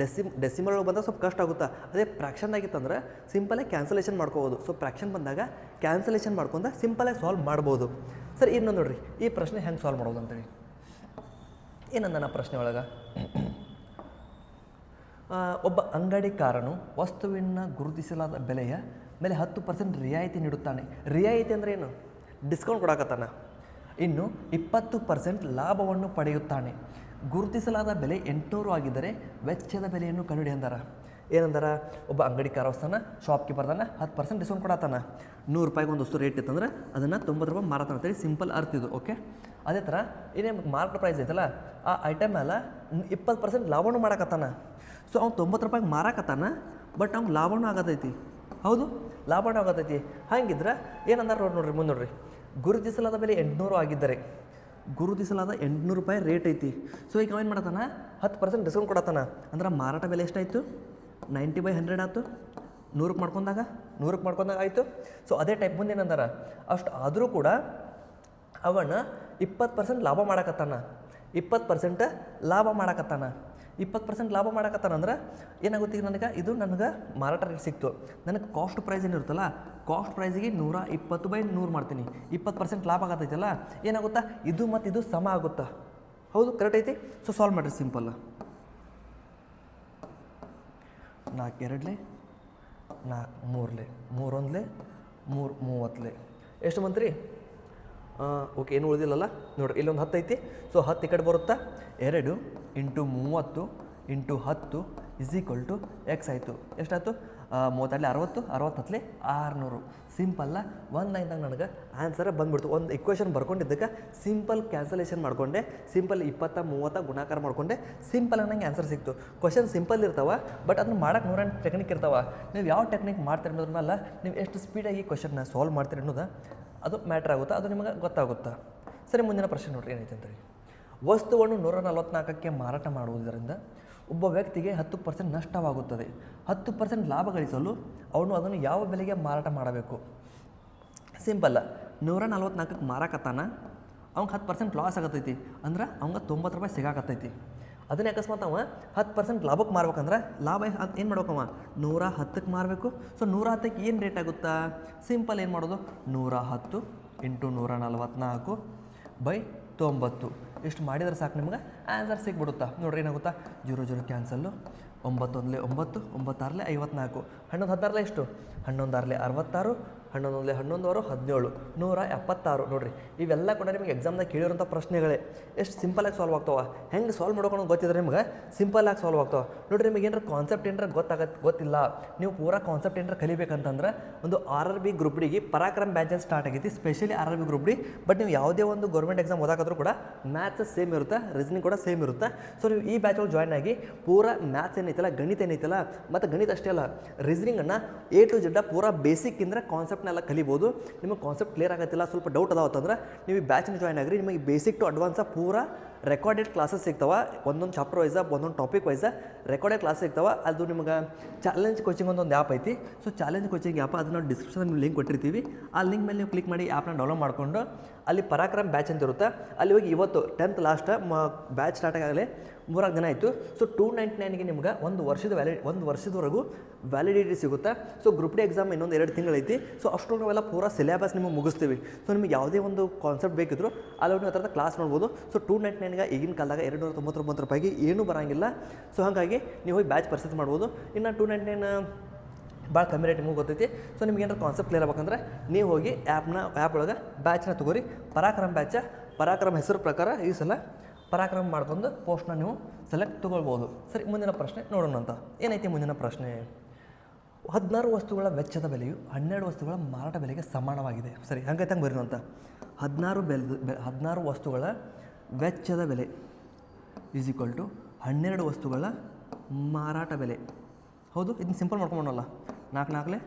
[SPEAKER 1] ಡೆಸಿಮಲ್ ಒಳಗೆ ಬಂದಾಗ ಸ್ವಲ್ಪ ಕಷ್ಟ ಆಗುತ್ತಾ. ಅದೇ ಫ್ರ್ಯಾಕ್ಷನ್ ಆಗಿತ್ತಂದ್ರೆ ಸಿಂಪಲಾಗಿ ಕ್ಯಾನ್ಸಲೇಷನ್ ಮಾಡ್ಕೋಬೋದು. ಸೊ ಫ್ರ್ಯಾಕ್ಷನ್ ಬಂದಾಗ ಕ್ಯಾನ್ಸಲೇಷನ್ ಮಾಡ್ಕೊಂಡು ಸಿಂಪಲಾಗಿ ಸಾಲ್ವ್ ಮಾಡ್ಬೋದು. ಸರಿ, ಇನ್ನೊಂದು ನೋಡಿರಿ, ಈ ಪ್ರಶ್ನೆ ಹೆಂಗೆ ಸಾಲ್ವ್ ಮಾಡೋದು ಅಂತೇಳಿ. ಏನಂದ ನಾ ಪ್ರಶ್ನೆ ಒಳಗೆ? ಒಬ್ಬ ಅಂಗಡಿಕಾರನು ವಸ್ತುವಿನ ಗುರುತಿಸಲಾದ ಬೆಲೆಯ ಮೇಲೆ 10% ರಿಯಾಯಿತಿ ನೀಡುತ್ತಾನೆ. ರಿಯಾಯಿತಿ ಅಂದರೆ ಏನು? ಡಿಸ್ಕೌಂಟ್ ಕೊಡಕತ್ತಾನ. ಇನ್ನು 20% ಲಾಭವನ್ನು ಪಡೆಯುತ್ತಾನೆ. ಗುರುತಿಸಲಾದ ಬೆಲೆ 800 ಆಗಿದ್ದರೆ ವೆಚ್ಚದ ಬೆಲೆಯನ್ನು ಕಂಡುಹಿಡಿ ಅಂದಾರ. ಏನಂದಾರ? ಒಬ್ಬ ಅಂಗಡಿಕಾರ ವಸ್ತುನ ಶಾಪ್ ಕೀಪರ್ದಾನ 10% ಡಿಸ್ಕೌಂಟ್ ಕೊಡತ್ತಾನ. 100 ರೂಪಾಯಿಗೆ ಒಂದು ವಸ್ತು ರೇಟ್ ಇತ್ತಂದ್ರೆ ಅದನ್ನು 90 ರೂಪಾಯಿ ಮಾರಾಟ ಅಂತೇಳಿ ಸಿಂಪಲ್ ಅರ್ಥ ಇದು. ಓಕೆ, ಅದೇ ಥರ ಏನೇ ಮಾರ್ಕೆಟ್ ಪ್ರೈಸ್ ಐತಲ್ಲ ಆ ಐಟಮ್ ಮೇಲೆ 20% ಲಾಭನೂ ಮಾಡಕತ್ತಾನ. ಸೊ ಅವ್ನು 90 ರೂಪಾಯಿಗೆ ಮಾರಾಕತ್ತಾನ, ಬಟ್ ಅವ್ನು ಲಾಭನೂ ಆಗತೈತಿ. ಹೌದು, ಲಾಭನೂ ಆಗತೈತಿ. ಹಾಗಿದ್ರೆ ಏನಂದಾರ ನೋಡ್ರಿ, ಮುಂದೆ ನೋಡ್ರಿ. ಗುರುತಿಸಲಾದ ಬೆಲೆ 800 ಆಗಿದ್ದರೆ, ಗುರುತಿಸಲಾದ 800 ರೂಪಾಯಿ ರೇಟ್ ಐತಿ. ಸೊ ಈಗ ಏನು ಮಾಡತ್ತಾನ? 10% ಡಿಸ್ಕೌಂಟ್ ಕೊಡತ್ತಾನ. ಅಂದ್ರೆ ಮಾರಾಟ ಬೆಲೆ ಎಷ್ಟಾಯಿತು? 90/100 ಆಯ್ತು. 100ಕ್ಕೆ ಮಾಡ್ಕೊಂಡಾಗ ಆಯಿತು. ಸೊ ಅದೇ ಟೈಪ್ ಮುಂದೆ ಏನಂದಾರ? ಅಷ್ಟು ಆದರೂ ಕೂಡ ಅವನ 20% ಲಾಭ ಮಾಡಕತ್ತಾನ, 20% ಲಾಭ ಮಾಡಕತ್ತಾನ, 20% ಲಾಭ ಮಾಡಕತ್ತಾನ ಅಂದ್ರೆ ಏನಾಗುತ್ತೆ ಈಗ ನನಗೆ ಇದು ನನಗೆ ಮಾರಾಟ ರೇಟ್ ಸಿಕ್ತು. ನನಗೆ ಕಾಸ್ಟ್ ಪ್ರೈಸ್ ಏನಿರುತ್ತಲ್ಲ, ಕಾಸ್ಟ್ ಪ್ರೈಸಿಗೆ 120/100 ಮಾಡ್ತೀನಿ, 20% ಲಾಭ ಆಗತ್ತೈತಲ್ಲ, ಏನಾಗುತ್ತಾ ಇದು ಮತ್ತು ಇದು ಸಮ ಆಗುತ್ತಾ? ಹೌದು, ಕರೆಕ್ಟ್ ಐತಿ. ಸೊ ಸಾಲ್ವ್ ಮಾಡಿರಿ ಸಿಂಪಲ್. 4 2 4 3 3 1 3 30 ಎಷ್ಟು ಬಂತು ರೀ? ಓಕೆ, ಏನು ಉಳಿದಿಲ್ಲಲ್ಲ ನೋಡಿರಿ, ಇಲ್ಲೊಂದು 10 ಐತಿ. ಸೊ 10 ಈ ಕಡೆ ಬರುತ್ತಾ, 2 × 30 × 10 = x ಆಯಿತು. ಎಷ್ಟಾಯಿತು? 30 60 60 600. ಸಿಂಪಲ್ಲ, 1 ಲೈನ್ದಾಗ ನನಗೆ ಆನ್ಸರ್ ಬಂದ್ಬಿಡ್ತು. ಒಂದು ಇಕ್ವೇಷನ್ ಬರ್ಕೊಂಡಿದ್ದಕ್ಕೆ ಸಿಂಪಲ್ ಕ್ಯಾನ್ಸಲೇಷನ್ ಮಾಡಿಕೊಂಡೆ, ಸಿಂಪಲ್ 20 30 ಗುಣಾಕಾರ ಮಾಡಿಕೊಂಡೆ, ಸಿಂಪಲ್ ನಂಗೆ ಆನ್ಸರ್ ಸಿಕ್ತು. ಕ್ವಶನ್ ಸಿಂಪಲ್ ಇರ್ತಾವೆ, ಬಟ್ ಅದನ್ನು ಮಾಡೋಕ್ಕೆ 108 ಟೆಕ್ನಿಕ್ ಇರ್ತಾವೆ. ನೀವು ಯಾವ ಟೆಕ್ನಿಕ್ ಮಾಡ್ತೀರಿ ಅನ್ನೋದ್ರ ಮೇಲೆ ನೀವು ಎಷ್ಟು ಸ್ಪೀಡಾಗಿ ಕ್ವಶನ್ನ ಸಾಲ್ವ್ ಮಾಡ್ತೀರಿ ಅನ್ನೋದು ಅದು ಮ್ಯಾಟ್ರ್ ಆಗುತ್ತಾ, ಅದು ನಿಮಗೆ ಗೊತ್ತಾಗುತ್ತಾ. ಸರಿ, ಮುಂದಿನ ಪ್ರಶ್ನೆ ನೋಡಿರಿ ಏನೈತೆ ಅಂತೇಳಿ. ವಸ್ತುವನ್ನು 144ಕ್ಕೆ ಮಾರಾಟ ಮಾಡುವುದರಿಂದ ಒಬ್ಬ ವ್ಯಕ್ತಿಗೆ 10% ನಷ್ಟವಾಗುತ್ತದೆ. 10% ಲಾಭ ಗಳಿಸಲು ಅವನು ಅದನ್ನು ಯಾವ ಬೆಲೆಗೆ ಮಾರಾಟ ಮಾಡಬೇಕು? ಸಿಂಪಲ್ಲ, 144ಕ್ಕೆ ಮಾರಾಕತ್ತಾನ, ಅವ್ನಿಗೆ 10% ಲಾಸ್ ಆಗತ್ತೈತಿ ಅಂದ್ರೆ ಅವ್ನಿಗೆ 90 ರೂಪಾಯಿ ಸಿಗಾಕತ್ತೈತಿ. ಅದನ್ನೇ ಅಕಸ್ಮಾತ್ ಅವ 10% ಲಾಭಕ್ಕೆ ಮಾರ್ಬೇಕಂದ್ರೆ ಲಾಭ ಏನು ಮಾಡ್ಬೇಕವ? 110ಕ್ಕೆ ಮಾರಬೇಕು. ಸೊ 110ಕ್ಕೆ ಏನು ರೇಟ್ ಆಗುತ್ತಾ? ಸಿಂಪಲ್ ಏನು ಮಾಡೋದು? 110 × 144/90 ಇಷ್ಟು ಮಾಡಿದ್ರೆ ಸಾಕು, ನಿಮ್ಗೆ ಆನ್ಸರ್ ಸಿಗ್ಬಿಡುತ್ತಾ. ನೋಡ್ರಿ ಏನಾಗುತ್ತಾ? 0 0 ಕ್ಯಾನ್ಸಲ್ಲು, 9 1 9 9 6 54, 11 16 ಎಷ್ಟು? 11 6 66, 11 1 11 17, 176. ನೋಡಿರಿ, ಇವೆಲ್ಲ ಕೂಡ ನಿಮಗೆ ಎಕ್ಸಾಮ್ದಾಗ ಕೇಳಿರೋಂಥ ಪ್ರಶ್ನೆಗಳೇ. ಎಷ್ಟು ಸಿಂಪಲಾಗಿ ಸಾಲ್ವ್ ಆಗ್ತಾವೆ. ಹೆಂಗೆ ಸಾಲ್ವ್ ಮಾಡ್ಕೊಂಡು ಗೊತ್ತಿದ್ರೆ ನಿಮ್ಗೆ ಸಿಂಪಲಾಗಿ ಸಾಲ್ವ್ ಆಗ್ತಾವೆ. ನೋಡಿರಿ, ನಿಮಗೆ ಏನಾರ ಕಾನ್ಸೆಪ್ಟ್ ಏನಾರ ಗೊತ್ತಿಲ್ಲ, ನೀವು ಪೂರಾ ಕಾನ್ಸೆಪ್ಟ್ ಏನಾರ ಕಲಿಬೇಕಂತಂದ್ರೆ ಒಂದು RRB ಗ್ರೂಪ್ ಡಿಗೆ ಪರಾಕ್ರಮ್ ಬ್ಯಾಚಸ್ ಸ್ಟಾರ್ಟ್ ಆಗೈತಿ, specially RRB group D. But ನೀವು ಯಾವುದೇ ಒಂದು ಗೌರ್ಮೆಂಟ್ ಎಕ್ಸಾಮ್ ಓದಾಕಾದ್ರೂ ಕೂಡ ಮ್ಯಾಥ್ಸ್ ಸೇಮ್ ಇರುತ್ತೆ, ರೀಸನಿಂಗ್ ಕೂಡ ಸೇಮ್ ಇರುತ್ತೆ. ಸೊ ನೀವು ಈ ಬ್ಯಾಚ್ ಒಳಗೆ ಜಾಯ್ನ್ ಆಗಿ ಪೂರಾ ಮ್ಯಾಥ್ಸ್ ಏನೈತಲ್ಲ, ಗಣಿತ ಏನೈತಲ್ಲ, ಮತ್ತು ಗಣಿತ ಅಷ್ಟೇ ಅಲ್ಲ, ರೀಸನಿಂಗನ್ನು A to Z ಪೂರಾ ಬೇಸಿಕ್ಕಿಂದ ಕಾನ್ಸೆಪ್ಟ್ನೆಲ್ಲ ಕಲಿಬೋದು. ನಿಮಗೆ ಕಾನ್ಸೆಪ್ಟ್ ಕ್ಲಿಯರ್ ಆಗತ್ತಿಲ್ಲ, ಸ್ವಲ್ಪ ಡೌಟ್ ಅದಾವತ್ತಂದ್ರೆ ನೀವು ಈ ಬ್ಯಾಚ್ನ ಜಾಯ್ನ್ ಆಗಿರಿ. ನಿಮಗೆ ಬೇಸಿಕ್ ಟು ಅಡ್ವಾನ್ಸ ಪೂರಾ ರೆಕಾರ್ಡೆಡ್ ಕ್ಲಾಸಸ್ ಸಿಗ್ತಾವೆ. ಒಂದೊಂದು ಚಾಪ್ಟರ್ ವೈಸ, ಒಂದೊಂದು ಟಾಪಿಕ್ ವೈಸ ರೆಕಾರ್ಡೆಡ್ ಕ್ಲಾಸ್ ಸಿಗ್ತಾವೆ. ಅದು ನಿಮಗೆ ಚಾಲೆಂಜ್ ಕೋಚಿಂಗ್ ಒಂದು ಆ್ಯಪ್ ಐತಿ. ಸೊ ಚಾಲೆಂಜ್ ಕೋಚಿಂಗ್ ಆ್ಯಪ್ ಅದನ್ನು ಡಿಸ್ಕ್ರಿಪ್ಷನ್ ಲಿಂಕ್ ಕೊಟ್ಟಿರ್ತೀವಿ. ಆ ಲಿಂಕ್ ಮೇಲೆ ನೀವು ಕ್ಲಿಕ್ ಮಾಡಿ ಆ್ಯಪ್ನ ಡೌನ್ಲೋಡ್ ಮಾಡಿಕೊಂಡು ಅಲ್ಲಿ ಪರಾಕ್ರಮ್ ಬ್ಯಾಚ್ ಅಂತ ಇರುತ್ತೆ, ಅಲ್ಲಿ ಹೋಗಿ ಇವತ್ತು 10th ಲಾಸ್ಟ್ ಬ್ಯಾಚ್ ಸ್ಟಾರ್ಟ್ ಆಗಲೇ 3 ದಿನ ಆಯಿತು. ಸೊ 299ಗೆ ನಿಮ್ಗೆ ಒಂದು ವರ್ಷದವರೆಗೂ ವ್ಯಾಲಿಡಿಟಿ ಸಿಗುತ್ತೆ. ಸೊ ಗ್ರೂಪ್ ಡಿ ಎಕ್ಸಾಮ್ ಇನ್ನೊಂದು 2 ತಿಂಗಳೈತಿ. ಸೊ ಅಷ್ಟು ನಾವೆಲ್ಲ ಪೂರಾ ಸಿಲೆಬಸ್ ನಿಮಗೆ ಮುಗಿಸ್ತೀವಿ. ಸೊ ನಿಮಗೆ ಯಾವುದೇ ಒಂದು ಕಾನ್ಸೆಪ್ಟ್ ಬೇಕಿದ್ರು ಅಲ್ಲಿ ನೀವು ಅದರ ಕ್ಲಾಸ್ ನೋಡ್ಬೋದು. ಸೊ 299ಗೆ ಈಗಿನ ಕಾಲದಾಗ 299 ರೂಪಾಯಿಗೆ ಏನೂ ಬರೋಂಗಿಲ್ಲ. ಸೊ ಹಾಗಾಗಿ ನೀವು ಹೋಗಿ ಬ್ಯಾಚ್ ಪರ್ಚೇಸ್ ಮಾಡ್ಬೋದು. ಇನ್ನು 299 ಭಾಳ ಕಮ್ಮಿ ರೇಟ್ ನಿಮಗೆ ಗೊತ್ತೈತಿ. ಸೊ ನಿಮ್ಗೆ ಏನಾರು ಕಾನ್ಸೆಪ್ಟ್ ಕ್ಲಿಯರ್ ಆಗ್ಬೇಕಂದ್ರೆ ನೀವು ಹೋಗಿ ಆ್ಯಪ್ ಒಳಗೆ ಬ್ಯಾಚ್ನ ತೊಗೋರಿ. ಪರಾಕ್ರಮ್ ಬ್ಯಾಚ, ಪರಾಕ್ರಮ್ ಹೆಸರು ಪ್ರಕಾರ ಈ ಸಲ ಪರಾಕ್ರಮ ಮಾಡ್ಕೊಂಡು ಪೋಸ್ಟ್ನ ನೀವು ಸೆಲೆಕ್ಟ್ ತೊಗೊಳ್ಬೋದು. ಸರಿ, ಮುಂದಿನ ಪ್ರಶ್ನೆ ನೋಡೋಣ ಅಂತ. ಏನೈತಿ ಮುಂದಿನ ಪ್ರಶ್ನೆ? 16 ವಸ್ತುಗಳ ವೆಚ್ಚದ ಬೆಲೆಯು 12 ವಸ್ತುಗಳ ಮಾರಾಟ ಬೆಲೆಗೆ ಸಮಾನವಾಗಿದೆ. ಸರಿ, ಹಂಗೈತೆ ಹಂಗೆ ಬರೀನು ಅಂತ. 16 ವಸ್ತುಗಳ ವೆಚ್ಚದ ಬೆಲೆ = 12 ವಸ್ತುಗಳ ಮಾರಾಟ ಬೆಲೆ. ಹೌದು, ಇದನ್ನ ಸಿಂಪಲ್ ಮಾಡ್ಕೊಂಬೋಣಲ್ಲ, 4 4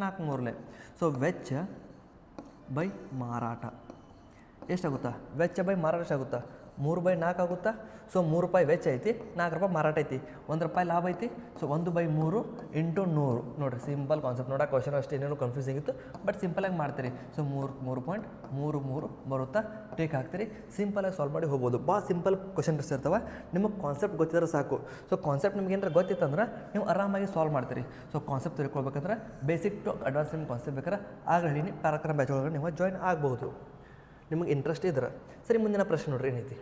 [SPEAKER 1] 4 3. ಸೊ ವೆಚ್ಚ ಬೈ ಮಾರಾಟ ಎಷ್ಟಾಗುತ್ತಾ? ವೆಚ್ಚ ಬೈ ಮಾರಾಟ ಎಷ್ಟಾಗುತ್ತಾ? 3/4 ಆಗುತ್ತಾ? ಸೊ 3 ರೂಪಾಯಿ ವೆಚ್ಚ ಐತಿ, 4 ರೂಪಾಯಿ ಮಾರಾಟ ಐತಿ, 1 ರೂಪಾಯಿ ಲಾಭ ಐತಿ. ಸೊ 1/3 × 100. ನೋಡಿರಿ, ಸಿಂಪಲ್ ಕಾನ್ಸೆಪ್ಟ್. ನೋಡೋಕೆ ಕ್ವಶನ್ ಅಷ್ಟೇ ಏನೇನು ಕನ್ಫ್ಯೂಸಿಂಗ್ ಇತ್ತು, ಬಟ್ ಸಿಂಪಲಾಗಿ ಮಾಡ್ತೀರಿ. ಸೊ 3.33 ಬರುತ್ತಾ, ಟೇಕ್ ಹಾಕ್ತೀರಿ, ಸಿಂಪಲಾಗಿ ಸಾಲ್ವ್ ಮಾಡಿ ಹೋಗ್ಬೋದು. ಭಾಳ ಸಿಂಪಲ್ ಕ್ವಶನ್ಸ್ ಇರ್ತವೆ, ನಿಮಗೆ ಕಾನ್ಸೆಪ್ಟ್ ಗೊತ್ತಿದ್ರೆ ಸಾಕು. ಸೊ ಕಾನ್ಸೆಪ್ಟ್ ನಿಮ್ಗೆ ಏನಾರ ಗೊತ್ತಿತ್ತಂದ್ರೆ ನೀವು ಆರಾಮಾಗಿ ಸಾಲ್ವ್ ಮಾಡ್ತೀರಿ. ಸೊ ಕಾನ್ಸೆಪ್ಟ್ ತಿಳ್ಕೊಳ್ಬೇಕಂದ್ರೆ ಬೇಸಿಕ್ ಟು ಅಡ್ವಾನ್ಸ್ ನಿಮ್ಗೆ ಕಾನ್ಸೆಪ್ಟ್ ಬೇಕಾದ್ರೆ ಆಗಲಿ ಪರಾಕ್ರಮ ಬ್ಯಾಚ್ ಒಳಗೆ ನೀವು ಜಾಯ್ನ್ ಆಗ್ಬೋದು, ನಿಮಗೆ ಇಂಟ್ರೆಸ್ಟ್ ಇದ್ರೆ. ಸರಿ, ಮುಂದಿನ ಪ್ರಶ್ನೆ ನೋಡ್ರಿ ಏನೈತಿ.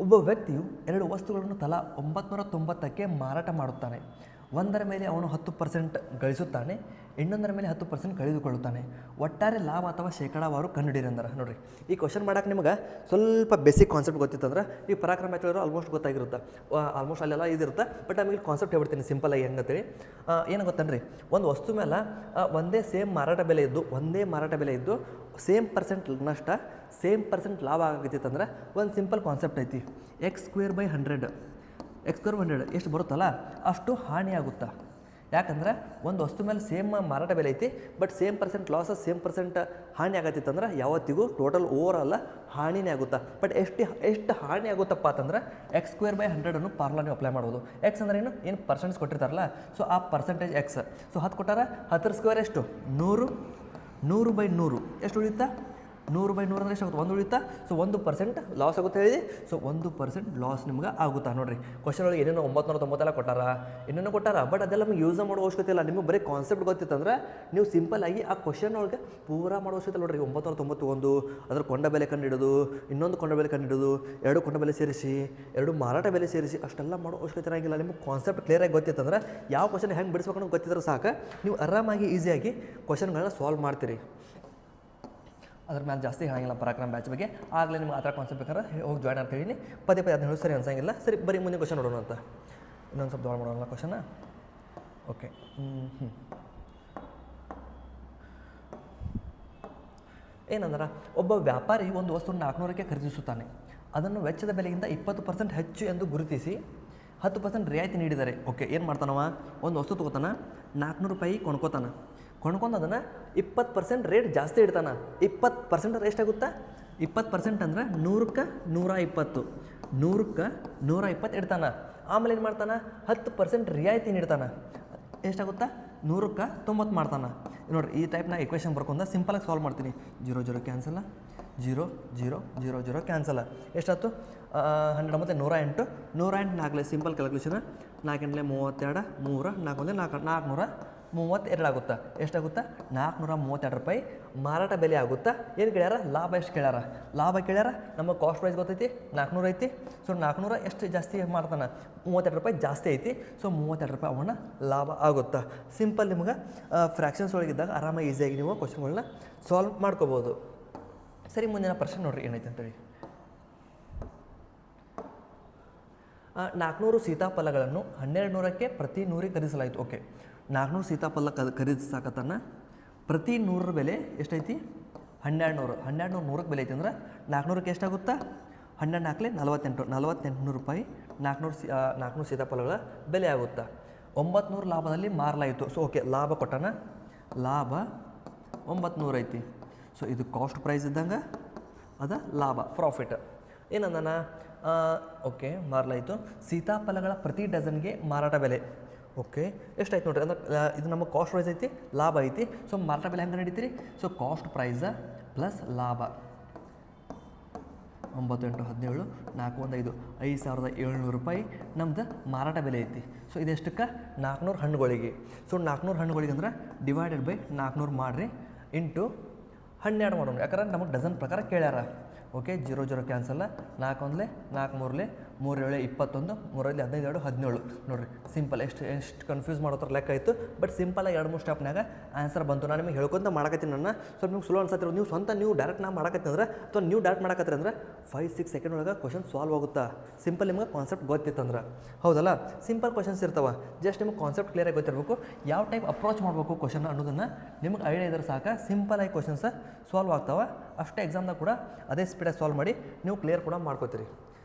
[SPEAKER 1] ಒಬ್ಬ ವ್ಯಕ್ತಿಯು 2 ವಸ್ತುಗಳನ್ನು ತಲಾ 990ಕ್ಕೆ ಮಾರಾಟ ಮಾಡುತ್ತಾನೆ. ಒಂದರ ಮೇಲೆ ಅವನು 10% ಗಳಿಸುತ್ತಾನೆ, ಇನ್ನೊಂದರ ಮೇಲೆ 10% ಕಳೆದುಕೊಳ್ಳುತ್ತಾನೆ. ಒಟ್ಟಾರೆ ಲಾಭ ಅಥವಾ ಶೇಕಡಾವಾರು ಕಂಡುಹಿಡಿಯಿರಿ ಅಂದ್ರೆ. ನೋಡಿರಿ, ಈ ಕ್ವಶನ್ ಮಾಡೋಕೆ ನಿಮಗೆ ಸ್ವಲ್ಪ ಬೇಸಿಕ್ ಕಾನ್ಸೆಪ್ಟ್ ಗೊತ್ತಿತ್ತಂದ್ರೆ ಈ ಪರಾಕ್ರಮ ಬ್ಯಾಚ್ ಆಲ್ಮೋಸ್ಟ್ ಗೊತ್ತಾಗಿರುತ್ತೆ, ಆಲ್ಮೋಸ್ಟ್ ಅಲ್ಲೆಲ್ಲ ಇದಿರುತ್ತೆ. ಬಟ್ ಆಮೇಲೆ ಕಾನ್ಸೆಪ್ಟ್ ಹೇಳ್ಬಿಡ್ತೀನಿ ಸಿಂಪಲಾಗಿ ಹೆಂಗಂತೇಳಿ. ಏನು ಗೊತ್ತನ್ರಿ, ಒಂದು ವಸ್ತು ಮೇಲೆ ಒಂದೇ ಮಾರಾಟ ಬೆಲೆ ಇದ್ದು ಸೇಮ್ ಪರ್ಸೆಂಟ್ ನಷ್ಟ, ಸೇಮ್ ಪರ್ಸೆಂಟ್ ಲಾಭ ಆಗತ್ತಂದ್ರೆ ಒಂದು ಸಿಂಪಲ್ ಕಾನ್ಸೆಪ್ಟ್ ಐತಿ. x²/100 ಎಷ್ಟು ಬರುತ್ತಲ್ಲ ಅಷ್ಟು ಹಾನಿ ಆಗುತ್ತಾ. ಯಾಕಂದ್ರೆ ಒಂದು ವಸ್ತು ಮೇಲೆ ಸೇಮ್ ಮಾರಾಟ ಬೆಲೆ ಐತಿ, but same percent loss, same percent ಹಾನಿ ಆಗತ್ತಿತ್ತಂದ್ರೆ ಯಾವತ್ತಿಗೂ ಟೋಟಲ್ ಓವರಾಲ್ ಹಾನಿನೇ ಆಗುತ್ತಾ. ಬಟ್ ಎಷ್ಟು ಹಾನಿ ಆಗುತ್ತಪ್ಪ ಅಂತಂದ್ರೆ x²/100 ಪಾರ್ಲಾ ನೀವು ಅಪ್ಲೈ ಮಾಡ್ಬೋದು. ಎಕ್ಸ್ ಅಂದ್ರೆ ಏನು ಪರ್ಸೆಂಟ್ಸ್ ಕೊಟ್ಟಿರ್ತಾರಲ್ಲ, ಸೊ ಆ ಪರ್ಸೆಂಟೇಜ್ ಎಕ್ಸ್. ಸೊ 10 ಕೊಟ್ಟಾರ, 10² ಎಷ್ಟು? 100 100/100 ಎಷ್ಟು ಉಳಿಯುತ್ತಾ? 100/100 ಅಂದರೆ ಎಷ್ಟಾಗುತ್ತೆ? 1 ಉಳಿತಾ? ಸೊ 1% ಲಾಸ್ ಆಗುತ್ತೆ ಹೇಳಿ. ಸೊ 1% ಲಾಸ್ ನಿಮ್ಗೆ ಆಗುತ್ತಾ ನೋಡಿರಿ. ಕ್ವಶನ್ ಒಳಗೆ ಏನೇನೋ 990 ಕೊಟ್ಟಾರ, ಏನೇನೋ ಕೊಟ್ಟಾರ, ಬಟ್ ಅದೆಲ್ಲ ನಮಗೆ ಯೂಸ್ ಮಾಡೋ ಅವಶ್ಯಕತೆ ಇಲ್ಲ. ನಿಮಗೆ ಬರೀ ಕಾನ್ಸೆಪ್ಟ್ ಗೊತ್ತಿತ್ತಂದ್ರೆ ನೀವು ಸಿಂಪಲ್ ಆಗಿ ಆ ಕ್ವಶನ್ ಒಳಗೆ ಪೂರಾ ಮಾಡೋ ಅವಶ್ಯಕತೆ ಇಲ್ಲ. ನೋಡಿರಿ 991 ಅದರ ಕೊಂಡ ಬೆಲೆ ಕಂಡುಹಿಡೋದು, ಇನ್ನೊಂದು ಕೊಂಡ ಬೆಲೆ ಕಂಡುಹಿಡೋದು, 2 ಕೊಂಡ ಬೆಲೆ ಸೇರಿಸಿ, 2 ಮಾರಾಟ ಬೆಲೆ ಸೇರಿಸಿ ಅಷ್ಟೆಲ್ಲ ಮಾಡೋ ಅವಶ್ಯಕತೆ ಇರೋಂಗಿಲ್ಲ. ನಿಮಗೆ ಕಾನ್ಸೆಪ್ಟ್ ಕ್ಲಿಯರಾಗಿ ಗೊತ್ತಿತ್ತಂದ್ರೆ ಯಾವ ಕ್ವಶನ್ ಹೆಂಗೆ ಬಿಡಿಸ್ಬೇಕು ಅನ್ನೋದು ಗೊತ್ತಿದ್ರೆ ಸಾಕು, ನೀವು ಆರಾಮಾಗಿ ಈಸಿಯಾಗಿ ಕ್ವಶನ್ಗಳನ್ನ ಸಾಲ್ವ್ ಮಾಡ್ತೀರಿ. ಅದ್ರ ಮೇಲೆ ಜಾಸ್ತಿ ಹೇಳಂಗಿಲ್ಲ ಪರಾಕ್ರಮ ಬ್ಯಾಚ್ ಬಗ್ಗೆ. ಆಗಲೇ ನಿಮ್ಗೆ ಆ ಥರ ಕಾನ್ಸೆಪ್ಟ್ ಬೇಕಾದ್ರೆ ಹೋಗಿ ಜಾಯ್ನ್ ಅಂತ ಹೇಳೀನಿ. ಪದೇ ಅದನ್ನ ಹೇಳಿ ಸರಿ ಅನ್ಸಂಗಿಲ್ಲ. ಸರಿ, ಬರೀ ಮುಂದಿನ ಕ್ವಶನ್ ನೋಡೋಣ ಅಂತ. ಇನ್ನೊಂದು ಸ್ವಲ್ಪ ದೊಡ್ಡ ಮಾಡೋಣ ಕ್ವಶನ. ಓಕೆ, ಏನಂದ್ರೆ ಒಬ್ಬ ವ್ಯಾಪಾರಿ ಒಂದು ವಸ್ತು 400ಕ್ಕೆ ಖರೀದಿಸುತ್ತಾನೆ. ಅದನ್ನು ವೆಚ್ಚದ ಬೆಲೆಗಿಂತ 20% ಹೆಚ್ಚು ಎಂದು ಗುರುತಿಸಿ 10% ರಿಯಾಯಿತಿ ನೀಡಿದ್ದಾರೆ. ಓಕೆ, ಏನು ಮಾಡ್ತಾನವ? ಒಂದು ವಸ್ತು ತೊಗೋತಾನ, 400 ರೂಪಾಯಿ ಕೊಂಡ್ಕೊಂಡು ಅದನ್ನು 20% ರೇಟ್ ಜಾಸ್ತಿ ಇಡ್ತಾನೆ. 20% ಎಷ್ಟಾಗುತ್ತಾ? 20% ಅಂದ್ರೆ 100ಕ್ಕೆ 120, 100ಕ್ಕೆ 120 ಇಡ್ತಾನೆ. ಆಮೇಲೆ ಏನು ಮಾಡ್ತಾನೆ? 10% ರಿಯಾಯಿತಿ ನೀಡ್ತಾನೆ. ಎಷ್ಟಾಗುತ್ತಾ? 100ಕ್ಕೆ 90 ಮಾಡ್ತಾನೆ. ನೋಡಿರಿ, ಈ ಟೈಪ್ ನಾ ಇಕ್ವೇಷನ್ ಬರ್ಕೊಂಡು ಸಿಂಪಲಾಗಿ ಸಾಲ್ವ್ ಮಾಡ್ತೀನಿ. 0 0 ಕ್ಯಾನ್ಸಲ್ಲ, 0 0 0 0 ಕ್ಯಾನ್ಸಲ್ಲ. ಎಷ್ಟಾಯ್ತು? 100 ಮತ್ತು 108, 108 4 ಸಿಂಪಲ್ ಕ್ಯಾಲ್ಕುಲೇಷನ್. 4 8 32, 3 4 432 ಆಗುತ್ತಾ? ಎಷ್ಟಾಗುತ್ತಾ? 432 ರೂಪಾಯಿ ಮಾರಾಟ ಬೆಲೆ ಆಗುತ್ತಾ? ಏನು ಕೇಳ್ಯಾರ? ಲಾಭ ಎಷ್ಟು ಕೇಳ್ಯಾರ? ಲಾಭ ಕೇಳ್ಯಾರ. ನಮ್ಮ ಕಾಸ್ಟ್ ಪ್ರೈಸ್ ಗೊತ್ತೈತಿ 400 ಐತಿ. ಸೊ 400 ಎಷ್ಟು ಜಾಸ್ತಿ ಮಾಡ್ತಾನೆ? 32 ರೂಪಾಯಿ ಜಾಸ್ತಿ ಐತಿ. ಸೊ 32 ರೂಪಾಯಿ ಅವನ್ನ ಲಾಭ ಆಗುತ್ತಾ? ಸಿಂಪಲ್ ನಿಮ್ಗೆ ಫ್ರ್ಯಾಕ್ಷನ್ಸ್ ಒಳಗಿದ್ದಾಗ ಆರಾಮಾಗಿ ಈಸಿಯಾಗಿ ನೀವು ಕ್ವಶನ್ಗಳನ್ನ ಸಾಲ್ವ್ ಮಾಡ್ಕೋಬೋದು. ಸರಿ, ಮುಂದಿನ ಪ್ರಶ್ನೆ ನೋಡ್ರಿ ಏನೈತೆ ಅಂತೇಳಿ. 400 ಸೀತಾಫಲಗಳನ್ನು 1200ಕ್ಕೆ ಪ್ರತಿ 100ಕ್ಕೆ ಖರೀದಿಸಲಾಯಿತು. ಓಕೆ, 400 ಸೀತಾಫಲ ಖರೀದಿಸಾಕತ್ತಾನ. ಪ್ರತಿ 100 ಬೆಲೆ ಎಷ್ಟೈತಿ? 1200. 1200 100ಕ್ಕೆ ಬೆಲೆ ಐತಿ ಅಂದ್ರೆ 400ಕ್ಕೆ ಎಷ್ಟಾಗುತ್ತಾ? 12 48, 4800 ರೂಪಾಯಿ 400 ಸೀತಾಫಲಗಳ ಬೆಲೆ ಆಗುತ್ತಾ? 900 ಲಾಭದಲ್ಲಿ ಮಾರಲಾಯಿತು. ಸೊ ಓಕೆ, ಲಾಭ ಕೊಟ್ಟಾನ, ಲಾಭ 900 ಐತಿ. ಸೊ ಇದು ಕಾಸ್ಟ್ ಪ್ರೈಸ್ ಇದ್ದಂಗೆ ಅದ ಲಾಭ, ಪ್ರಾಫಿಟ್. ಏನಂದಾನ? ಓಕೆ, ಮಾರಲಾಯಿತು. ಸೀತಾಫಲಗಳ ಪ್ರತಿ ಡಜನ್ಗೆ ಮಾರಾಟ ಬೆಲೆ ಓಕೆ ಎಷ್ಟಾಯ್ತು ನೋಡಿರಿ. ಅಂದ್ರೆ ಇದು ನಮ್ಮ ಕಾಸ್ಟ್ ಪ್ರೈಸ್ ಐತಿ, ಲಾಭ ಐತಿ. ಸೊ ಮಾರಾಟ ಬೆಲೆ ಹೆಂಗೆ ನಡೀತೀರಿ? ಸೊ ಕಾಸ್ಟ್ ಪ್ರೈಸ ಪ್ಲಸ್ ಲಾಭ 9 8 17 4 1 5 5700 ರೂಪಾಯಿ ನಮ್ದು ಮಾರಾಟ ಬೆಲೆ ಐತಿ. ಸೊ ಇದೆಷ್ಟಕ್ಕೆ? 400 ಹಣ್ಣುಗಳಿಗೆ. ಸೊ 400 ಹಣ್ಣುಗಳಿಗೆ ಅಂದ್ರೆ ಡಿವೈಡೆಡ್ ಬೈ 400 ಮಾಡಿರಿ ಇಂಟು 12 ಮಾಡೋಣ. ಯಾಕಂದ್ರೆ ನಮಗೆ ಡಜನ್ ಪ್ರಕಾರ ಕೇಳ್ಯಾರ. ಓಕೆ, 0 0 ಕ್ಯಾನ್ಸಲ್ಲ. 4 1 4 3 3 7 21 3 15 2 17 ನೋಡಿರಿ. ಸಿಂಪಲ್. ಎಷ್ಟು ಕನ್ಫ್ಯೂಸ್ ಮಾಡೋತ್ರ ಲೆಕ್ಕ ಆಯಿತು. ಬಟ್ ಸಿಂಪಲಾಗಿ 2 3 ಸ್ಟೆಪ್ನಾಗ ಆನ್ಸರ್ ಬಂತು. ನಾನು ನಿಮಗೆ ಹೇಳ್ಕೊಂತ ಮಾಡಕತ್ತೀನಿ. ನನ್ನ ಸ್ವಲ್ಪ ನಿಮ್ಗೆ ಸುಲಭ ಅನ್ಸತ್ತಿರೋ ನೀವು ಸ್ವಂತ ನೀವು ಡೈರೆಕ್ಟ್ ನಾ ಮಾಡಕತ್ತೀನಿ ಅಂದ್ರೆ ಅಥವಾ ನೀವು ಡೈರೆಕ್ಟ್ ಮಾಡಕತ್ತೀರಿ ಅಂದ್ರೆ 5-6 ಸೆಕೆಂಡ್ ಒಳಗೆ ಕ್ವಶನ್ ಸಾಲ್ವ್ ಆಗುತ್ತಾ? ಸಿಂಪಲ್ ನಿಮ್ಗೆ ಕಾನ್ಸೆಪ್ಟ್ ಗೊತ್ತಿತ್ತಂದ್ರೆ. ಹೌದಲ್ಲ? ಸಿಂಪಲ್ ಕ್ವಶನ್ಸ್ ಇರ್ತಾವೆ. ಜಸ್ಟ್ ನಿಮ್ಗೆ ಕಾನ್ಸೆಪ್ಟ್ ಕ್ಲಿಯರಾಗಿ ಗೊತ್ತಿರಬೇಕು. ಯಾವ ಟೈಪ್ ಅಪ್ರೋಚ್ ಮಾಡಬೇಕು ಕ್ವಶನ್ ಅನ್ನೋದನ್ನು ನಿಮ್ಗೆ ಐಡಿಯಾ ಇದ್ರೆ ಸಾಕು. ಸಿಂಪಲಾಗಿ ಕ್ವಶನ್ಸ್ ಸಾಲ್ವ್ ಆಗ್ತಾವೆ. ಅಷ್ಟೇ ಎಕ್ಸಾಮ್ದಾಗ ಕೂಡ ಅದೇ ಸ್ಪೀಡಾಗಿ ಸಾಲ್ವ್ ಮಾಡಿ ನೀವು ಕ್ಲಿಯರ್ ಕೂಡ ಮಾಡ್ಕೋತೀರಿ.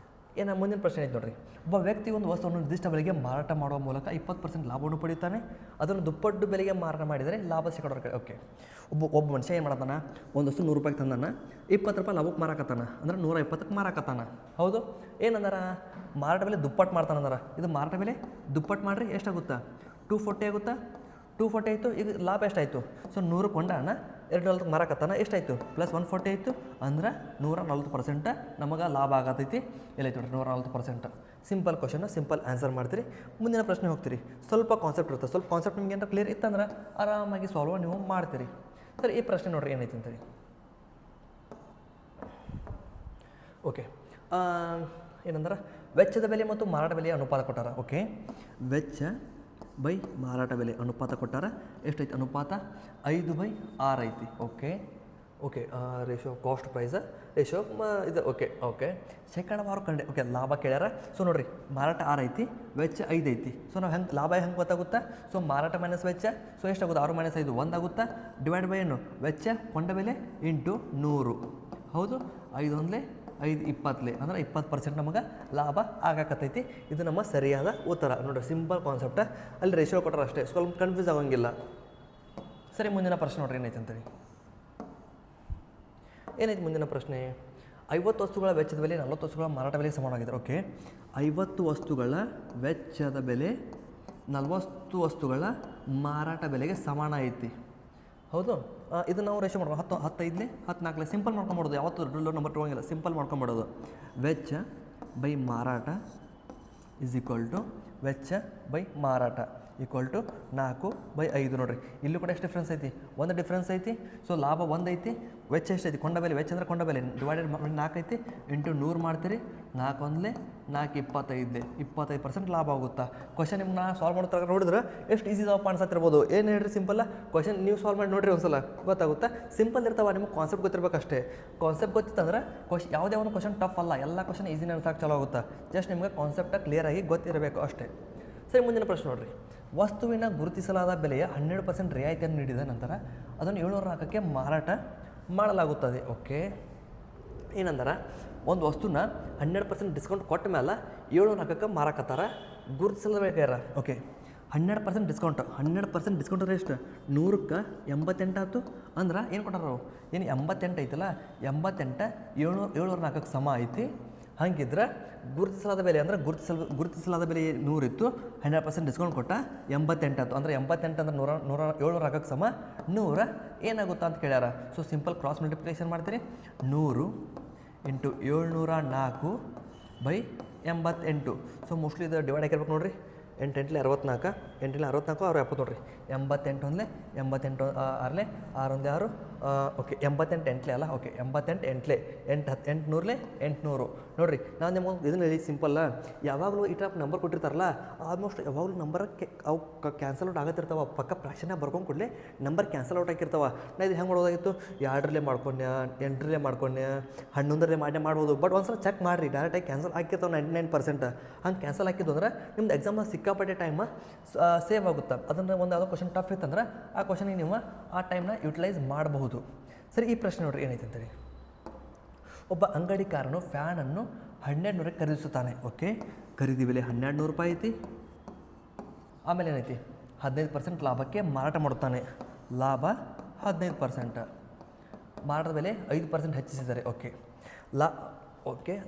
[SPEAKER 1] ಏನು ಮುಂದಿನ ಪ್ರಶ್ನೆ ಐತೆ ನೋಡಿರಿ. ಒಬ್ಬ ವ್ಯಕ್ತಿ ಒಂದು ವಸ್ತುವನ್ನು ನಿರ್ದಿಷ್ಟ ಬೆಲೆಗೆ ಮಾರಾಟ ಮಾಡುವ ಮೂಲಕ 20% ಲಾಭವನ್ನು ಪಡೆಯುತ್ತಾನೆ. ಅದನ್ನು ದುಪ್ಪಟ್ಟು ಬೆಲೆಗೆ ಮಾರಾಟ ಮಾಡಿದರೆ ಲಾಭ ಶೇಕಡಾ ಕಡೆ. ಓಕೆ, ಒಬ್ಬ ಮನುಷ್ಯ ಏನು ಮಾಡತ್ತಾನ? ಒಂದು ವಸ್ತು 100 ರೂಪಾಯಿಗೆ ತಂದಾನ, 20 ರೂಪಾಯಿ ಲಾಭಕ್ಕೆ ಮಾರಾಕತ್ತಾನ. ಅಂದ್ರೆ 120ಕ್ಕೆ ಮಾರಾಕತ್ತಾನ. ಹೌದು, ಏನಂದಾರ? ಮಾರಾಟ ಬೆಲೆ ದುಪ್ಪಟ್ಟು ಮಾಡ್ತಾನಂದಾರ. ಇದು ಮಾರಾಟ ಬೆಲೆ ದುಪ್ಪಟ್ಟು ಮಾಡಿರಿ ಎಷ್ಟಾಗುತ್ತಾ? 240 ಆಗುತ್ತಾ? 240 ಆಯಿತು. ಈಗ ಲಾಭ ಎಷ್ಟಾಯಿತು? ಸೊ 100 ಕೊಂಡಾನ, $2 ಮಾರಾಕತ್ತಾನ. ಎಷ್ಟಾಯಿತು? ಪ್ಲಸ್ 140 ಆಯಿತು. ಅಂದ್ರೆ 140% ನಮಗೆ ಲಾಭ ಆಗತೈತಿ. ಎಲ್ಲೈತೆ ನೋಡಿರಿ, 140%. ಸಿಂಪಲ್ ಕ್ವಶನ್, ಸಿಂಪಲ್ ಆನ್ಸರ್ ಮಾಡ್ತೀರಿ. ಮುಂದಿನ ಪ್ರಶ್ನೆ ಹೋಗ್ತೀರಿ. ಸ್ವಲ್ಪ ಕಾನ್ಸೆಪ್ಟ್ ಇರುತ್ತೆ. ಸ್ವಲ್ಪ ಕಾನ್ಸೆಪ್ಟ್ ನಿಮ್ಗೆ ಏನಾರ ಕ್ಲಿಯರ್ ಇತ್ತಂದ್ರೆ ಆರಾಮಾಗಿ ಸಾಲ್ವ್ ನೀವು ಮಾಡ್ತೀರಿ. ಸರಿ, ಈ ಪ್ರಶ್ನೆ ನೋಡಿರಿ ಏನೈತಿ ಅಂತೇಳಿ. ಓಕೆ, ಏನಂದ್ರೆ ವೆಚ್ಚದ ಬೆಲೆ ಮತ್ತು ಮಾರಾಟ ಬೆಲೆಯ ಅನುಪಾತ ಕೊಟ್ಟಾರ. ಓಕೆ, ವೆಚ್ಚ ಬೈ ಮಾರಾಟ ಬೆಲೆ ಅನುಪಾತ ಕೊಟ್ಟಾರ. ಎಷ್ಟೈತಿ ಅನುಪಾತ? 5/6 ಐತಿ. Okay okay, ratio cost price ratio ಇದು. ಓಕೆ ಶೇಕಡಾವಾರು ಕಂಡೆ. ಓಕೆ, ಲಾಭ ಕೇಳ್ಯಾರ. ಸೊ ನೋಡಿರಿ, ಮಾರಾಟ 6 ಐತಿ, ವೆಚ್ಚ 5 ಐತಿ. ಸೊ ನಾವು ಹೆಂಗೆ ಲಾಭ ಹೆಂಗೆ ಗೊತ್ತಾಗುತ್ತಾ? ಸೊ ಮಾರಾಟ ಮೈನಸ್ ವೆಚ್ಚ. ಸೊ ಎಷ್ಟಾಗುತ್ತೆ? 6 - 5 1 ಆಗುತ್ತಾ? ಡಿವೈಡ್ ಬೈ ಏನು? ವೆಚ್ಚ ಕೊಂಡ ಬೆಲೆ ಇಂಟು 100. ಹೌದು, 5 1 5 20 ಅಂದ್ರೆ 20% ನಮಗೆ ಲಾಭ ಆಗಾಕತ್ತೈತಿ. ಇದು ನಮ್ಮ ಸರಿಯಾದ ಉತ್ತರ ನೋಡಿರಿ. Simple concept. ಅಲ್ಲಿ ರೇಷಿಯೋ ಕೊಟ್ಟರೆ ಅಷ್ಟೇ, ಸ್ವಲ್ಪ ಕನ್ಫ್ಯೂಸ್ ಆಗೋಂಗಿಲ್ಲ. ಸರಿ, ಮುಂದಿನ ಪ್ರಶ್ನೆ ನೋಡ್ರಿ ಏನೈತೆ ಅಂತೇಳಿ. ಏನೈತೆ ಮುಂದಿನ ಪ್ರಶ್ನೆ? 50 ವಸ್ತುಗಳ ವೆಚ್ಚದ ಬೆಲೆ 40 ವಸ್ತುಗಳ ಮಾರಾಟ ಬೆಲೆಗೆ ಸಮಾನವಾಗಿದೆ. ಓಕೆ, 50 ವಸ್ತುಗಳ ವೆಚ್ಚದ ಬೆಲೆ 40 ವಸ್ತುಗಳ ಮಾರಾಟ ಬೆಲೆಗೆ ಸಮಾನ ಐತಿ. ಹೌದು. ಇದು ನಾವು ರೇಷೋ ಮಾಡ್ಬೋದು 10 14 ಸಿಂಪಲ್ ಮಾಡ್ಕೊಂಬಿಡೋದು, ಯಾವತ್ತು ರೂಲ್ ನಂಬರ್ ತೊಗೊಂಗಿಲ್ಲ, ಸಿಂಪಲ್ ಮಾಡ್ಕೊಂಬಿಡೋದು. ವೆಚ್ಚ ಬೈ ಮಾರಾಟ ಇಸ್ ಈಕ್ವಲ್ ಟು ವೆಚ್ಚ ಬೈ ಮಾರಾಟ ಈಕ್ವಲ್ ಟು 4/5 ನೋಡಿರಿ. ಇಲ್ಲೂ ಕೂಡ ಎಷ್ಟು ಡಿಫ್ರೆನ್ಸ್ ಐತಿ, ಒಂದು ಡಿಫ್ರೆನ್ಸ್ ಐತಿ. ಸೊ ಲಾಭ 1 ಐತಿ, ವೆಚ್ಚ ಎಷ್ಟೈತಿ, ಕೊಂಡ ಬೆಲೆ, ವೆಚ್ಚ ಅಂದ್ರೆ ಕೊಂಡ ಬೆಲೆ ಡಿವೈಡೆಡ್ 4 ಐತಿ, ಇಂಟು 100 ಮಾಡ್ತೀರಿ. 4 1 4 25% ಲಾಭ ಆಗುತ್ತಾ. ಕ್ವಶನ್ ನಿಮ್ಗೆ ನಾ ಸಾಲ್ವ್ ಮಾಡ್ತಾರೆ ನೋಡಿದ್ರೆ ಎಷ್ಟು ಈಸಿ ಇದಾವಪ್ಪ ಅನ್ಸತ್ತಿರ್ಬೋದು. ಏನು ಹೇಳ್ರಿ ಸಿಂಪಲ್ಲ, ಕ್ವಶನ್ ನೀವು ಸಾಲ್ವ್ ಮಾಡಿ ನೋಡಿರಿ ಒಂದ್ಸಲ ಗೊತ್ತಾಗುತ್ತಾ. ಸಿಂಪಲ್ ಇರ್ತಾವ, ನಿಮ್ಗೆ ಕಾನ್ಸೆಪ್ಟ್ ಗೊತ್ತಿರ್ಬೇಕಷ್ಟೇ. ಕಾನ್ಸೆಪ್ಟ್ ಗೊತ್ತಿತ್ತಂದ್ರೆ ಯಾವುದೇ ಒಂದು ಕ್ವಶನ್ ಟಫ್ ಅಲ್ಲ, ಎಲ್ಲ ಕ್ವಶನ್ ಈಸಿನ ಅನ್ಸಕ್ಕೆ ಚಲೋ ಆಗುತ್ತಾ. ಜಸ್ಟ್ ನಿಮ್ಗೆ ಕಾನ್ಸೆಪ್ಟ ಕ್ಲಿಯರಾಗಿ ಗೊತ್ತಿರಬೇಕು ಅಷ್ಟೇ. ಸರಿ, ಮುಂದಿನ ಪ್ರಶ್ನೆ ನೋಡಿರಿ. ವಸ್ತುವಿನ ಗುರುತಿಸಲಾದ ಬೆಲೆಯ 12% ರಿಯಾಯಿತಿಯನ್ನು ನೀಡಿದ ನಂತರ ಅದನ್ನು 704ಕ್ಕೆ ಮಾರಾಟ ಮಾಡಲಾಗುತ್ತದೆ. ಓಕೆ, ಏನಂದ್ರೆ ಒಂದು ವಸ್ತುನ 12% ಡಿಸ್ಕೌಂಟ್ ಕೊಟ್ಟ ಮೇಲೆ 704ಕ್ಕೆ ಮಾರಾಕತ್ತಾರ, ಗುರುತಿಸಲಾದ ಬೇಕಾರ. ಓಕೆ, 12% ಡಿಸ್ಕೌಂಟ್, 12% ಡಿಸ್ಕೌಂಟ್ ಅಂದ್ರೆ ಎಷ್ಟು, 100ಕ್ಕೆ 88 ಆಯ್ತು. ಅಂದ್ರೆ ಏನು ಕೊಟ್ಟಾರ ನಾವು, ಏನು 88 ಐತಲ್ಲ, 88 704ಕ್ಕೆ ಸಮ ಐತಿ. ಹಂಗಿದ್ರೆ ಗುರುತಿಸಲಾದ ಬೆಲೆ ಅಂದ್ರೆ ಗುರುತಿಸಲಾದ ಬೆಲೆ 100 ಇತ್ತು, 100% ಡಿಸ್ಕೌಂಟ್ ಕೊಟ್ಟ 88 ಆಯ್ತು. ಅಂದರೆ 88 ಅಂದ್ರೆ 704ಕ್ಕೆ ಸಮ 100 ಏನಾಗುತ್ತಾ ಅಂತ ಕೇಳ್ಯಾರ. ಸೊ ಸಿಂಪಲ್ ಕ್ರಾಸ್ ಮಲ್ಟಿಪ್ಲಿಕೇಶನ್ ಮಾಡ್ತೀರಿ. 100 ಇಂಟು 704/88. ಸೊ ಮೋಸ್ಟ್ಲಿ ಇದು ಡಿವೈಡ್ ಆಗಿರ್ಬೇಕು ನೋಡಿರಿ. 8 8 64, 8 64 6 70 ನೋಡಿರಿ. 88 1 88 6 6 1 6. ಓಕೆ, 88 8 ಅಲ್ಲ. ಓಕೆ, 88 8 8 800 800 ನೋಡಿರಿ. ನಾನು ನಿಮಗೆ ಇದನ್ನ ಹೇಳಿ ಸಿಂಪಲ್ಲ, ಯಾವಾಗಲೂ ಈ ಟೈಪ್ ನಂಬರ್ ಕೊಟ್ಟಿರ್ತಾರಲ್ಲ, ಆಲ್ಮೋಸ್ಟ್ ಯಾವಾಗಲೂ ನಂಬರ್ ಅವು ಕ್ಯಾನ್ಸಲ್ ಔಟ್ ಆಗತ್ತಿರ್ತಾವ. ಪಕ್ಕ ಫ್ರಾಕ್ಷನಾಗ ಬರ್ಕೊಂಡು ಕೂಡಲೇ ನಂಬರ್ ಕ್ಯಾನ್ಸಲ್ ಔಟ್ ಆಗಿರ್ತಾವ. ನಾ ಇದು ಹೆಂಗೆ ಮಾಡೋದಾಗಿತ್ತು, 2ರಲ್ಲೇ ಮಾಡ್ಕೊಂಡ್ಯಾ, 8ರಲ್ಲೇ ಮಾಡ್ಕೊಂಡ್ಯಾ, 11ರಲ್ಲೇ ಮಾಡ್ಬೋದು. ಬಟ್ ಒಂದ್ಸಲ ಚೆಕ್ ಮಾಡಿರಿ, ಡೈರೆಕ್ಟಾಗಿ ಕ್ಯಾನ್ಸಲ್ ಆಗಿರ್ತಾವೆ 99%. ಹಂಗೆ ಕ್ಯಾನ್ಸಲ್ ಹಾಕಿದ್ದು ಅಂದ್ರೆ ನಿಮ್ದು ಎಕ್ಸಾಮ್ನ ಸಿಕ್ಕಾಪಟ್ಟೆ ಟೈಮ್ ಸೇವ್ ಆಗುತ್ತೆ. ಅದನ್ನು ಒಂದು ಯಾವುದೋ ಕ್ವಶನ್ ಟಫ್ ಇತ್ತಂದ್ರೆ ಆ ಕ್ವಶನಿಗೆ ನೀವು ಆ ಟೈಮ್ನ ಯುಟಿಲೈಸ್ ಮಾಡಬಹುದು. ಸರಿ, ಈ ಪ್ರಶ್ನೆ ನೋಡ್ರಿ ಏನೈತೆ ಅಂತೇಳಿ. ಒಬ್ಬ ಅಂಗಡಿಕಾರನು ಫ್ಯಾನನ್ನು 1200ಕ್ಕೆ ಖರೀದಿಸುತ್ತಾನೆ. ಓಕೆ, ಖರೀದಿ ಬೆಲೆ 1200 ರೂಪಾಯಿ ಐತಿ. ಆಮೇಲೆ ಏನೈತಿ, 15% ಲಾಭಕ್ಕೆ ಮಾರಾಟ ಮಾಡುತ್ತಾನೆ. ಲಾಭ 15%, ಮಾರಾಟದ ಬೆಲೆ 5% ಹೆಚ್ಚಿಸಿದ್ದಾರೆ. ಓಕೆ,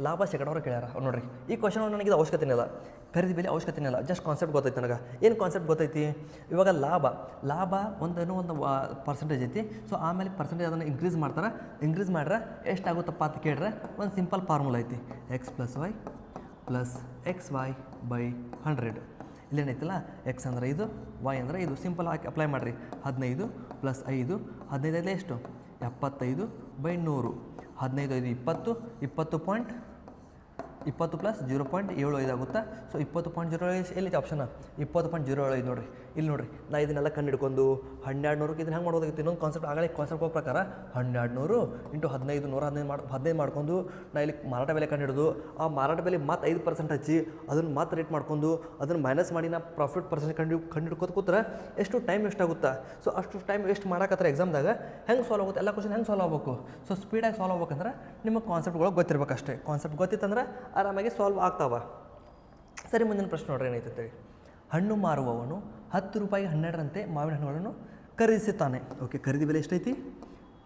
[SPEAKER 1] ಲಾಭ ಶೇಕಡಾವಾರು ಕೇಳ್ಯಾರ ನೋಡ್ರಿ. ಈ ಕ್ವಶನ್ ನನಗೆ ಅವಶ್ಯಕತೆನೇ ಇಲ್ಲ, ಖರೀದಿ ಬೆಲೆ ಅವಶ್ಯಕತೆನೇ ಇಲ್ಲ. ಜಸ್ಟ್ ಕಾನ್ಸೆಪ್ಟ್ ಗೊತ್ತೈತಿ ನನಗೆ. ಏನು ಕಾನ್ಸೆಪ್ಟ್ ಗೊತ್ತೈತಿ, ಇವಾಗ ಲಾಭ ಒಂದು ಪರ್ಸೆಂಟೇಜ್ ಐತಿ. ಸೊ ಆಮೇಲೆ ಪರ್ಸೆಂಟೇಜ್ ಅದನ್ನು ಇನ್ಕ್ರೀಸ್ ಮಾಡ್ರೆ ಎಷ್ಟಾಗುತ್ತಪ್ಪ ಅಂತ ಕೇಳ್ರೆ ಒಂದು ಸಿಂಪಲ್ ಫಾರ್ಮುಲಾ ಐತಿ, x + y + xy/100. ಇಲ್ಲೇನೈತಿಲ್ಲ, ಎಕ್ಸ್ ಅಂದ್ರೆ 5, ವೈ ಅಂದ್ರೆ 5. ಸಿಂಪಲ್ ಹಾಕಿ ಅಪ್ಲೈ ಮಾಡಿರಿ. 15 + 5, 15 ಎಷ್ಟು, 75/100. 15 5 20, 20 + 0.75 ಆಗುತ್ತಾ. ಸೊ 20.05 ಎಲ್ಲಿದೆ ಆಪ್ಷನ್, 20.05 ನೋಡಿರಿ. ಇಲ್ಲಿ ನೋಡಿರಿ, ನಾ ಇದನ್ನೆಲ್ಲ ಕಂಡು ಹಿಡ್ಕೊಂಡು 1200ಕ್ಕೆ ಇದನ್ನು ಹೆಂಗೆ ಮಾಡೋದಾಗಿತ್ತು, ಇನ್ನೊಂದು ಕಾನ್ಸೆಪ್ಟ್ ಆಗಲೇ ಕಾನ್ಸೆಪ್ಟ್ ಪ್ರಕಾರ 1200 ಇಂಟು 15 115 ಮಾಡ್ಕೊಂಡು ನಾ ಇಲ್ಲಿ ಮಾರಾಟ ಬೆಲೆ ಕಂಡು ಹಿಡಿದು ಆ ಮಾರಾಟ ಬೆಲೆ ಮತ್ತೆ 5% ಹಚ್ಚಿ ಅದನ್ನು ಮತ್ತೆ ರೇಟ್ ಮಾಡ್ಕೊಂಡು ಅದನ್ನು ಮೈನಸ್ ಮಾಡಿ ನಾ ಪ್ರಾಫಿಟ್ ಪರ್ಸೆಂಟ್ ಕಂಡು ಹಿಡ್ಕೋತ ಕೂತ್ರೆ ಎಷ್ಟು ಟೈಮ್ ಎಷ್ಟಾಗುತ್ತಾ. ಸೊ ಅಷ್ಟು ಟೈಮ್ ವೇಸ್ಟ್ ಮಾಡಕತ್ತಾರೆ ಎಕ್ಸಾಮ್ದಾಗ. ಹೆಂಗೆ ಸಾಲ್ವ್ ಆಗುತ್ತೆ, ಎಲ್ಲ ಕ್ವಶನ್ ಹೆಂಗೆ ಸಾಲ್ವ್ ಆಗಬೇಕು. ಸೊ ಸ್ಪೀಡಾಗಿ ಸಾಲ್ವ್ ಆಗ್ಬೇಕಂದ್ರೆ ನಿಮಗೆ ಕಾನ್ಸೆಪ್ಟ್ಗಳು ಗೊತ್ತಿರ್ಬೇಕಷ್ಟೇ. ಕಾನ್ಸೆಪ್ಟ್ ಗೊತ್ತಿತ್ತಂದ್ರೆ ಆರಾಮಾಗಿ ಸಾಲ್ವ್ ಆಗ್ತಾವ. ಸರಿ, ಮುಂದಿನ ಪ್ರಶ್ನೆ ನೋಡ್ರಿ ಏನೈತೆ. ಹಣ್ಣು ಮಾರುವವನು 10 ರೂಪಾಯಿಗೆ 12ರಂತೆ ಮಾವಿನ ಹಣ್ಣುಗಳನ್ನು ಖರೀದಿಸುತ್ತಾನೆ. ಓಕೆ, ಖರೀದಿ ಬೆಲೆ ಎಷ್ಟೈತಿ,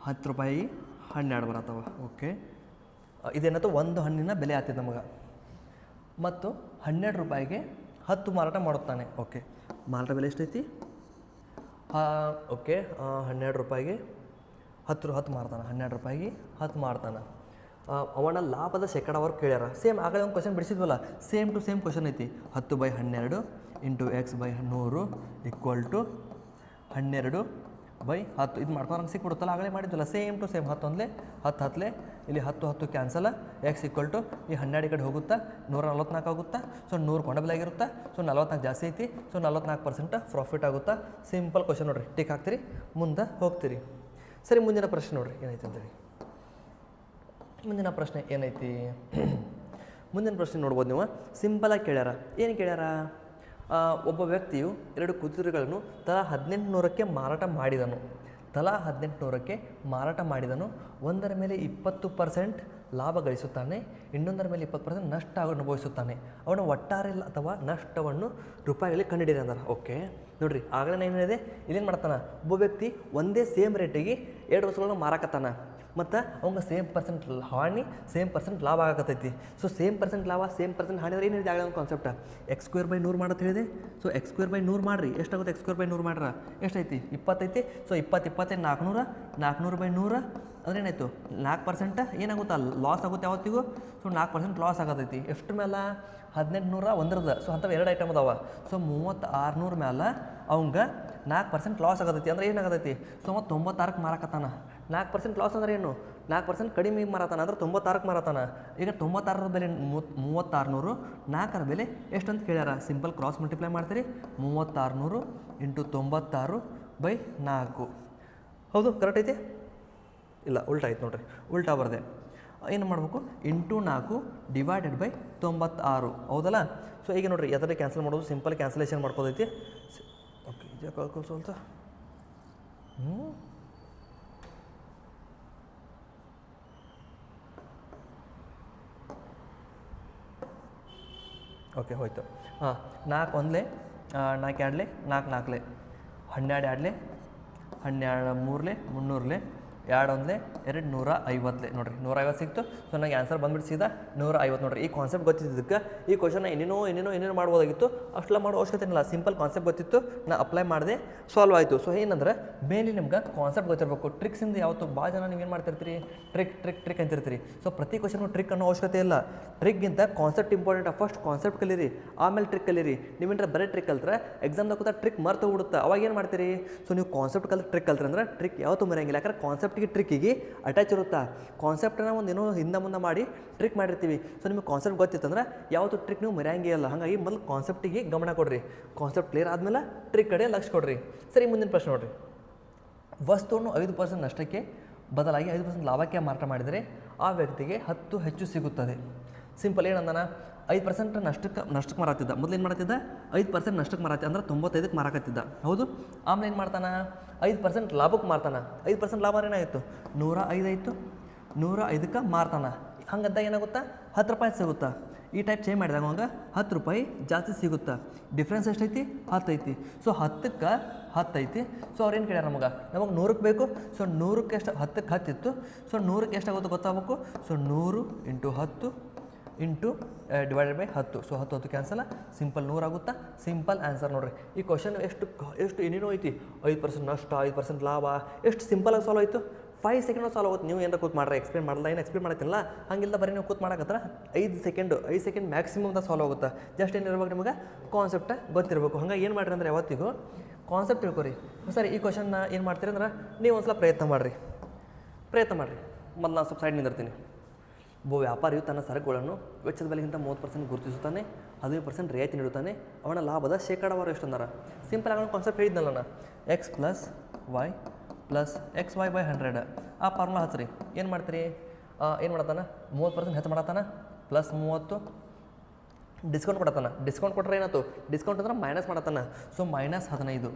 [SPEAKER 1] 10 ರೂಪಾಯಿಗೆ 12 ಬರತ್ತವ. ಓಕೆ, ಇದೇನತ್ತು ಒಂದು ಹಣ್ಣಿನ ಬೆಲೆ ಆಗ್ತದೆ ನಮಗೆ. ಮತ್ತು 12 ರೂಪಾಯಿಗೆ 10 ಮಾರಾಟ ಮಾಡುತ್ತಾನೆ. ಓಕೆ, ಮಾರಾಟ ಬೆಲೆ ಎಷ್ಟೈತಿ, ಓಕೆ 12 ರೂಪಾಯಿಗೆ 10 ಮಾರ್ತಾನೆ. 12 ರೂಪಾಯಿಗೆ 10 ಮಾರ್ತಾನೆ. ಅವನ ಲಾಭದ ಶೇಕಡಾವಾರು ಕೇಳ್ಯಾರ. ಸೇಮ್ ಆಗಲೇ ಒಂದು ಕ್ವಶನ್ ಬಿಡಿಸಿದ್ವಲ್ಲ, ಸೇಮ್ ಟು ಸೇಮ್ ಕ್ವಶನ್ ಐತಿ. 10/12 ಇಂಟು x/100 = 12/10. ಇದು ಮಾಡ್ಕೊಂಡು ನಂಗೆ ಸಿಕ್ಬಿಡುತ್ತಲ್ಲ, ಆಗಲೇ ಮಾಡಿದ್ವಲ್ಲ, ಸೇಮ್ ಟು ಸೇಮ್. 10 1 10 ಇಲ್ಲಿ 10 10 ಕ್ಯಾನ್ಸಲ್. x = ಈ 12 ಕಡೆ ಹೋಗುತ್ತಾ 144 ಆಗುತ್ತಾ. ಸೊ 100 ಕೊಂಡ ಬೆಲೆ ಆಗಿರುತ್ತಾ. ಸೊ 44 ಜಾಸ್ತಿ ಐತಿ. ಸೊ 44% ಪ್ರಾಫಿಟ್ ಆಗುತ್ತಾ. ಸಿಂಪಲ್ ಕ್ವಶನ್ ನೋಡಿರಿ, ಟಿಕ್ ಹಾಕ್ತೀರಿ, ಮುಂದೆ ಹೋಗ್ತೀರಿ. ಸರಿ, ಮುಂದಿನ ಪ್ರಶ್ನೆ ನೋಡಿರಿ ಏನೈತೆ ಅಂತೇಳಿ. ಮುಂದಿನ ಪ್ರಶ್ನೆ ಏನೈತಿ, ಮುಂದಿನ ಪ್ರಶ್ನೆ ನೋಡ್ಬೋದು ನೀವು. ಸಿಂಪಲಾಗಿ ಕೇಳ್ಯಾರ. ಏನು ಕೇಳ್ಯಾರ, ಒಬ್ಬ ವ್ಯಕ್ತಿಯು 2 ಕುದುರೆಗಳನ್ನು ತಲಾ 1800ಕ್ಕೆ ಮಾರಾಟ ಮಾಡಿದನು. ಒಂದರ ಮೇಲೆ 20% ಲಾಭ ಗಳಿಸುತ್ತಾನೆ, ಇನ್ನೊಂದರ ಮೇಲೆ 20% ನಷ್ಟ ಅನುಭವಿಸುತ್ತಾನೆ. ಅವನ ಒಟ್ಟಾರೆ ಅಥವಾ ನಷ್ಟವನ್ನು ರೂಪಾಯಿಗಳಲ್ಲಿ ಕಂಡುಹಿಡಿದ ಅಂದಾರ. ಓಕೆ ನೋಡಿರಿ, ಆಗಲೇ ಏನು ಹೇಳಿದೆ, ಇಲ್ಲೇನು ಮಾಡ್ತಾನೆ, ಒಬ್ಬ ವ್ಯಕ್ತಿ ಒಂದೇ ಸೇಮ್ ರೇಟಿಗೆ 2 ವಸ್ತುಗಳನ್ನ ಮಾರಾಕತ್ತಾನ. ಮತ್ತು ಅವಂಗೆ ಸೇಮ್ ಪರ್ಸೆಂಟ್ ಹಾನಿ ಸೇಮ್ ಪರ್ಸೆಂಟ್ ಲಾಭ ಆಗತೈತಿ. ಸೊ ಸೇಮ್ ಪರ್ಸೆಂಟ್ ಲಾಭ ಸೇಮ್ ಪರ್ಸೆಂಟ್ ಹಾನಿ ಅಂದ್ರೆ ಏನು ಹೇಳಿದೆ ಆಗಲ್ಲ ಒಂದು ಕಾನ್ಸೆಪ್ಟ x²/100 ಮಾಡತ್ತೆ ಹೇಳಿದೆ. ಸೊ x²/100 ಮಾಡಿರಿ ಎಷ್ಟಾಗುತ್ತೆ x²/100 ಮಾಡ್ರ ಎಷ್ಟೈತಿ 20 ಐತಿ. ಸೊ 20 400 400/100 ಅಂದ್ರೆ ಏನಾಯಿತು 4% ಏನಾಗುತ್ತಾ ಲಾಸ್ ಆಗುತ್ತೆ ಯಾವತ್ತಿಗೂ. ಸೊ 4% ಲಾಸ್ ಆಗತೈತಿ ಎಷ್ಟು ಮೇಲೆ 1800 ಒಂದ್ರದ. ಸೊ ಅಂಥವು 2 ಐಟಮ್ ಅದಾವ. ಸೊ 3600 ಮೇಲೆ ಅವಂಗೆ 4% ಲಾಸ್ ಆಗತೈತಿ ಅಂದ್ರೆ ಏನಾಗತೈತಿ. ಸೊ 96ಕ್ಕೆ ಮಾರಕತ್ತಾನ. 4% ಲಾಸ್ ಅಂದ್ರೆ ಏನು 4% ಕಡಿಮೆ ಮಾರತಾನ ಅಂದ್ರೆ 96ಕ್ಕೆ ಮಾರತಾನ. ಈಗ 96ರ ಬೆಲೆ 3600 4ರ ಬೆಲೆ ಎಷ್ಟು ಅಂತ ಕೇಳ್ಯಾರ. ಸಿಂಪಲ್ ಕ್ರಾಸ್ ಮಲ್ಟಿಪ್ಲೈ ಮಾಡ್ತೀರಿ 3600 × 96/4 ಹೌದು ಕರೆಕ್ಟ್ ಐತಿ. ಇಲ್ಲ ಉಲ್ಟಾ ಆಯ್ತು ನೋಡ್ರಿ ಉಲ್ಟಾ ಬರ್ದೆ. ಏನು ಮಾಡಬೇಕು ಇಂಟು 4 / 96 ಹೌದಲ್ಲ. ಸೊ ಈಗ ನೋಡಿರಿ ಎದರಲ್ಲಿ ಕ್ಯಾನ್ಸಲ್ ಮಾಡೋದು ಸಿಂಪಲ್ ಕ್ಯಾನ್ಸಲೇಷನ್ ಮಾಡ್ಕೋದೈತಿ. ಓಕೆ ಇದು ಕಳ್ಕೊಂಡು ಸ್ವಲ್ಪ ಓಕೆ ಹೋಯ್ತು. ಹಾಂ 4 ಒಂದ್ಲೆ 4 ಎರಡ್ಲೆ 4 ನಾಲ್ಕಲೆ 12 ಎರಡ್ಲೆ 12 ಮೂರಲೆ 300ಲೆ 2 ಒಂದ್ಲೆ 2 150ಲೆ ನೋಡಿರಿ 150 ಸಿಕ್ತು. ಸೊ ನನಗೆ ಆನ್ಸರ್ ಬಂದ್ಬಿಟ್ಟು ಸೀದಾ 150 ನೋಡಿರಿ. ಈ ಕಾನ್ಸೆಪ್ಟ್ ಗೊತ್ತಿದ್ದಕ್ಕೆ ಈ ಕ್ವಶನ್ ಏನೇನೋ ಮಾಡ್ಬೋದಾಗಿತ್ತು. ಅಷ್ಟೆಲ್ಲ ಮಾಡೋ ಅವಶ್ಯಕತೆ ಇಲ್ಲ. ಸಿಂಪಲ್ ಕಾನ್ಸೆಪ್ಟ್ ಗೊತ್ತಿತ್ತು ನಾ ಅಪ್ಲೈ ಮಾಡಿದೆ ಸಾಲ್ವ್ ಆಯಿತು. ಸೊ ಏನಂದ್ರೆ ಮೇನ್ಲಿ ನಿಮ್ಗೆ ಕಾನ್ಸೆಪ್ಟ್ ಗೊತ್ತಿರಬೇಕು. ಟ್ರಿಕ್ಸಿಂದ ಯಾವತ್ತು ಭಾಳ ಜನ ನೀವೇನು ಮಾಡ್ತಿರ್ತೀರಿ ಟ್ರಿಕ್ ಅಂತಿರ್ತೀರಿ. ಸೊ ಪ್ರತಿ ಕ್ವಶನ್ಗೂ ಟ್ರಿಕ್ ಅನ್ನೋ ಅವಶ್ಯಕತೆ ಇಲ್ಲ. ಟ್ರಿಕ್ಗಿಂತ ಕಾನ್ಸೆಪ್ಟ್ ಇಂಪಾರ್ಟೆಂಟ್. ಫಸ್ಟ್ ಕಾನ್ಸೆಪ್ಟ್ ಕಲೀರಿ ಆಮೇಲೆ ಟ್ರಿಕ್ ಕಲೀರಿ. ನೀವೇನ್ರ ಬರೀ ಟ್ರಿಕ್ ಕಲ್ತ್ರೆ ಎಕ್ಸಾಮ್ದಾಗ ಕೂತ ಟ್ರಿಕ್ ಮರ್ತು ಬಿಡುತ್ತೆ. ಅವಾಗ ಏನು ಮಾಡ್ತೀರಿ. ಸೊ ನೀವು ಕಾನ್ಸೆಪ್ಟ್ ಟ್ರಿಕ್ ಕಲ್ತ್ರೆ ಅಂದ್ರೆ ಟ್ರಿಕ್ ಯಾವತ್ತೂ ಮರೆಯಂಗಿಲ್ಲ. ಯಾಕಂದ್ರೆ ಕಾನ್ಸೆಪ್ಟಿಗೆ ಟ್ರಿಕ್ಕಿಗೆ ಅಟ್ಯಾಚ್ ಇರುತ್ತಾ. ಕಾನ್ಸೆಪ್ಟನ್ನ ಒಂದು ಏನೋ ಹಿಂದೆ ಮಾಡಿ ಟ್ರಿಕ್ ಮಾಡಿರ್ತೀವಿ. ಸೊ ನಿಮಗೆ ಕಾನ್ಸೆಪ್ಟ್ ಗೊತ್ತಿತ್ತಂದ್ರೆ ಯಾವತ್ತು ಟ್ರಿಕ್ ನೀವು ಮರೆಯಂಗೇ ಇಲ್ಲ. ಹಾಗಾಗಿ ಮೊದಲು ಕಾನ್ಸೆಪ್ಟಿಗೆ ಗಮನ ಕೊಡ್ರಿ. ಕಾನ್ಸೆಪ್ಟ್ ಕ್ಲಿಯರ್ ಆದಮೇಲೆ ಟ್ರಿಕ್ ಕಡೆ ಲಕ್ಷ ಕೊಡ್ರಿ. ಸರಿ ಮುಂದಿನ ಪ್ರಶ್ನೆ ನೋಡಿರಿ. ವಸ್ತುವನ್ನು 5% ನಷ್ಟಕ್ಕೆ ಬದಲಾಗಿ 5% ಲಾಭಕ್ಕೆ ಮಾರಾಟ ಮಾಡಿದರೆ ಆ ವ್ಯಕ್ತಿಗೆ 10 ಹೆಚ್ಚು ಸಿಗುತ್ತದೆ. ಸಿಂಪಲ್ ಏನಂದಾನ 5% ನಷ್ಟಕ್ಕೆ ಮಾರಾತಿದ್ದ. ಮೊದಲು ಏನು ಮಾಡ್ತಿದ್ದ 5% ನಷ್ಟಕ್ಕೆ ಮಾರಾತಿ ಅಂದ್ರೆ 95ಕ್ಕೆ ಮಾರಾಕತ್ತಿದ್ದ ಹೌದು. ಆಮೇಲೆ ಏನು ಮಾಡ್ತಾನೆ 5% ಲಾಭಕ್ಕೆ ಮಾರ್ತಾನೆ. 5% ಲಾಭ ಏನಾಯಿತು 105 ಆಯಿತು. 105ಕ್ಕೆ ಮಾರ್ತಾನೆ. ಹಂಗಂತ ಏನಾಗುತ್ತಾ 10 ರೂಪಾಯಿ ಸಿಗುತ್ತಾ. ಈ ಟೈಪ್ ಚೇಂಜ್ ಮಾಡಿದಾಗ ಅವಾಗ 10 ರೂಪಾಯಿ ಜಾಸ್ತಿ ಸಿಗುತ್ತಾ. ಡಿಫ್ರೆನ್ಸ್ ಎಷ್ಟೈತಿ 10 ಐತಿ. ಸೊ 10ಕ್ಕೆ 10 ಐತಿ. ಸೊ ಅವ್ರೇನು ಕೇಳ್ಯಾರ ನಮಗೆ 100ಕ್ಕೆ ಬೇಕು. ಸೊ 100ಕ್ಕೆ ಎಷ್ಟು 10ಕ್ಕೆ 10 ಇತ್ತು. ಸೊ 100ಕ್ಕೆ ಎಷ್ಟಾಗುತ್ತೆ ಗೊತ್ತಾಗಬೇಕು. ಸೊ 100 × 10 /10. ಸೊ 10 ಕ್ಯಾನ್ಸಲ್ ಸಿಂಪಲ್ 100 ಆಗುತ್ತಾ. ಸಿಂಪಲ್ ಆನ್ಸರ್ ನೋಡಿರಿ. ಈ ಕ್ವಶನ್ ಎಷ್ಟು ಏನೇನೋ ಐತಿ. 5% ನಷ್ಟ 5% ಲಾಭ ಎಷ್ಟು ಸಿಂಪಲಾಗಿ ಸಾಲ್ವ್ ಆಯಿತು. 5 ಸೆಕೆಂಡ್ ಸಾಲ್ವ್ ಆಗುತ್ತೆ. ನೀವು ಏನಾರ ಕೂತ್ ಮಾಡ್ರೆ ಎಕ್ಸ್ಪ್ಲೇನ್ ಮಾಡಲ್ಲ ಏನು ಎಕ್ಸ್ಪ್ಲೇನ್ ಮಾಡ್ತಿಲ್ಲ ಹಂಗಿಲ್ಲ. ಬರೀ ನೀವು ಕೂತ್ ಮಾಡಕತ್ರ 5 ಸೆಕೆಂಡ್ ಮ್ಯಾಕ್ಸಿಮಮ್ ಸಾಲ್ವ್ ಆಗುತ್ತೆ. ಜಸ್ಟ್ ಏನಿರ್ಬೇಕು ನಿಮಗೆ ಕಾನ್ಸೆಪ್ಟ ಗೊತ್ತಿರಬೇಕು. ಹಂಗೆ ಏನು ಮಾಡಿರಿ ಅಂದ್ರೆ ಯಾವತ್ತಿಗೂ ಕಾನ್ಸೆಪ್ಟ್ ತಿಳ್ಕೊರಿ. ಸರಿ ಈ ಕ್ವಶನ್ನ ಏನು ಮಾಡ್ತೀರಿ ಅಂದ್ರೆ ನೀವು ಒಂದು ಸಲ ಪ್ರಯತ್ನ ಮಾಡಿರಿ. ಮೊದಲು ನಾನು ಸ್ವಲ್ಪ ಸೈಡ್ ನಿಂದಿರ್ತೀನಿ. ಒಬ್ಬ ವ್ಯಾಪಾರಿಯು ತನ್ನ ಸರಕುಗಳನ್ನು ವೆಚ್ಚದ ಬೆಲೆಗಿಂತ 30% ಗುರುತಿಸುತ್ತಾನೆ. 15% ರಿಯಾಯಿತಿ ನೀಡುತ್ತಾನೆ. ಅವನ ಲಾಭದ ಶೇಕಡಾವಾರು ಎಷ್ಟು ಅಂದಾರ. ಸಿಂಪಲ್ ಆಗಿ ಕಾನ್ಸೆಪ್ಟ್ ಹೇಳಿದ್ನಲ್ಲ ನಾನು x + y + xy/100 ಆ ಫಾರ್ಮುಲಾ ಹಚ್ಚಿರಿ. ಏನು ಮಾಡ್ತೀರಿ ಏನು ಮಾಡತ್ತಾನ 30% ಹೆಚ್ಚು ಮಾಡತ್ತಾನ +30 ಡಿಸ್ಕೌಂಟ್ ಕೊಡತ್ತಾನ. ಡಿಸ್ಕೌಂಟ್ ಕೊಟ್ಟರೆ ಏನಾಯ್ತು ಡಿಸ್ಕೌಂಟ್ ಅಂದ್ರೆ ಮೈನಸ್ ಮಾಡತ್ತಾನ. ಸೊ -15.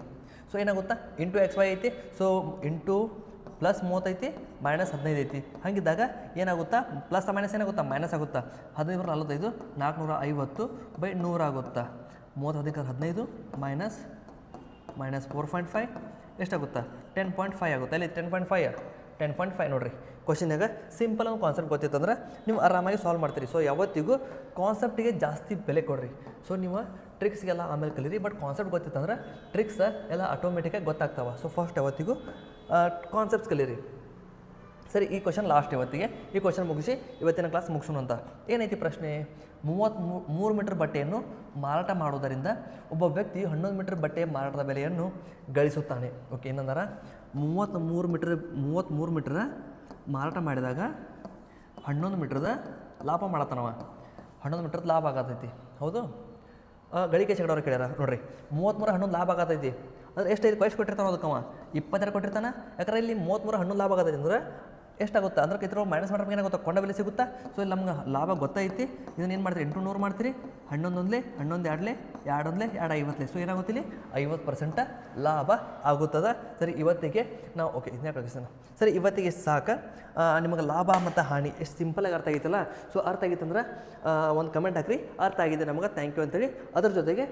[SPEAKER 1] ಸೊ ಏನಾಗುತ್ತಾ ಇಂಟು xy ಐತಿ. ಸೊ ಇಂಟು +30 ಐತಿ -15 ಐತಿ. ಹಾಗಿದ್ದಾಗ ಏನಾಗುತ್ತಾ ಪ್ಲಸ್ ಮೈನಸ್ ಏನಾಗುತ್ತಾ ಮೈನಸ್ ಆಗುತ್ತಾ. 15 45 450/100 ಆಗುತ್ತಾ. 30 15 -4.5 ಎಷ್ಟಾಗುತ್ತಾ 10.5 ಆಗುತ್ತೆ. ಅಲ್ಲಿ 10.5 ನೋಡಿರಿ. ಕ್ವಶನ್ಯಾಗ ಸಿಂಪಲ್ ಒಂದು ಕಾನ್ಸೆಪ್ಟ್ ಗೊತ್ತಿತ್ತಂದ್ರೆ ನೀವು ಆರಾಮಾಗಿ ಸಾಲ್ವ್ ಮಾಡ್ತೀರಿ. ಸೊ ಯಾವತ್ತಿಗೂ ಕಾನ್ಸೆಪ್ಟಿಗೆ ಜಾಸ್ತಿ ಬೆಲೆ ಕೊಡ್ರಿ. ಸೊ ನೀವು ಟ್ರಿಕ್ಸ್ಗೆಲ್ಲ ಆಮೇಲೆ ಕಲೀರಿ. ಬಟ್ ಕಾನ್ಸೆಪ್ಟ್ ಗೊತ್ತಿತ್ತಂದ್ರೆ ಟ್ರಿಕ್ಸ್ ಎಲ್ಲ ಆಟೋಮೆಟಿಕಾಗಿ ಗೊತ್ತಾಗ್ತಾವೆ. ಸೊ ಫಸ್ಟ್ ಯಾವತ್ತಿಗೂ ಕಾನ್ಸೆಪ್ಟ್ಸ್ ಕಲೀರಿ. ಸರಿ ಈ ಕ್ವಶನ್ ಲಾಸ್ಟ್ ಇವತ್ತಿಗೆ. ಈ ಕ್ವಶನ್ ಮುಗಿಸಿ ಇವತ್ತಿನ ಕ್ಲಾಸ್ ಮುಗಿಸೋಣ ಅಂತ. ಏನೈತಿ ಪ್ರಶ್ನೆ 33 ಮೀಟರ್ ಬಟ್ಟೆಯನ್ನು ಮಾರಾಟ ಮಾಡುವುದರಿಂದ ಒಬ್ಬ ವ್ಯಕ್ತಿ 11 ಮೀಟರ್ ಬಟ್ಟೆಯ ಮಾರಾಟದ ಬೆಲೆಯನ್ನು ಗಳಿಸುತ್ತಾನೆ. ಓಕೆ ಏನಂದಾರ 33 ಮೀಟರ್ ಮಾರಾಟ ಮಾಡಿದಾಗ 11 ಮೀಟ್ರದ ಲಾಭ ಮಾಡತ್ತಾನವ. 11 ಮೀಟ್ರದ ಲಾಭ ಆಗತೈತಿ ಹೌದು. ಗಳಿಕೆ ಶೇಕಡಾವಾರು ಕೇಳ್ಯಾರ ನೋಡ್ರಿ. 33 11 ಲಾಭ ಆಗತೈತಿ ಅಂದ್ರೆ ಎಷ್ಟು ಕೊಟ್ಟಿರ್ತಾನೆ ಅದಕ್ಕವ 22 ಕೊಟ್ಟಿರ್ತಾನೆ. ಯಾಕಂದ್ರೆ ಇಲ್ಲಿ 33 11 ಲಾಭ ಆಗತೈತಿ ಅಂದ್ರೆ ಎಷ್ಟಾಗುತ್ತೆ ಅಂದ್ರೆ ಇದ್ರ ಮೈನಸ್ ಮಾಡ್ಬೇಕು ಏನಾಗುತ್ತೆ ಕೊಂಡ ಬೆಲೆ ಸಿಗುತ್ತಾ. ಸೊ ಇಲ್ಲಿ ನಮ್ಗೆ ಲಾಭ ಗೊತ್ತೈತಿ. ಇದನ್ನು ಏನು ಮಾಡ್ತೀರಿ 8 100 ಮಾಡ್ತೀರಿ. 11 ಒಂದ್ಲೆ 11 ಎರಡ್ಲೆ 2 ಒಂದ್ಲೆ 2 50ಲೆ. ಸೊ ಏನಾಗುತ್ತೆ ಇಲ್ಲಿ 50% ಲಾಭ ಆಗುತ್ತದೆ. ಸರಿ ಇವತ್ತಿಗೆ ನಾವು ಓಕೆ ಇದನ್ನ ಕಳಿಸ್ತಾನೆ. ಸರಿ ಇವತ್ತಿಗೆ ಸಾಕು. ನಿಮಗೆ ಲಾಭ ಮತ್ತು ಹಾನಿ ಎಷ್ಟು ಸಿಂಪಲಾಗಿ ಅರ್ಥ ಆಗಿತ್ತಲ್ಲ. ಸೊ ಅರ್ಥ ಆಗಿತ್ತಂದ್ರೆ ಒಂದು ಕಮೆಂಟ್ ಹಾಕ್ರಿ ಅರ್ಥ ಆಗಿದೆ ನಮಗೆ ಥ್ಯಾಂಕ್ ಯು ಅಂತೇಳಿ. ಅದ್ರ ಜೊತೆಗೆ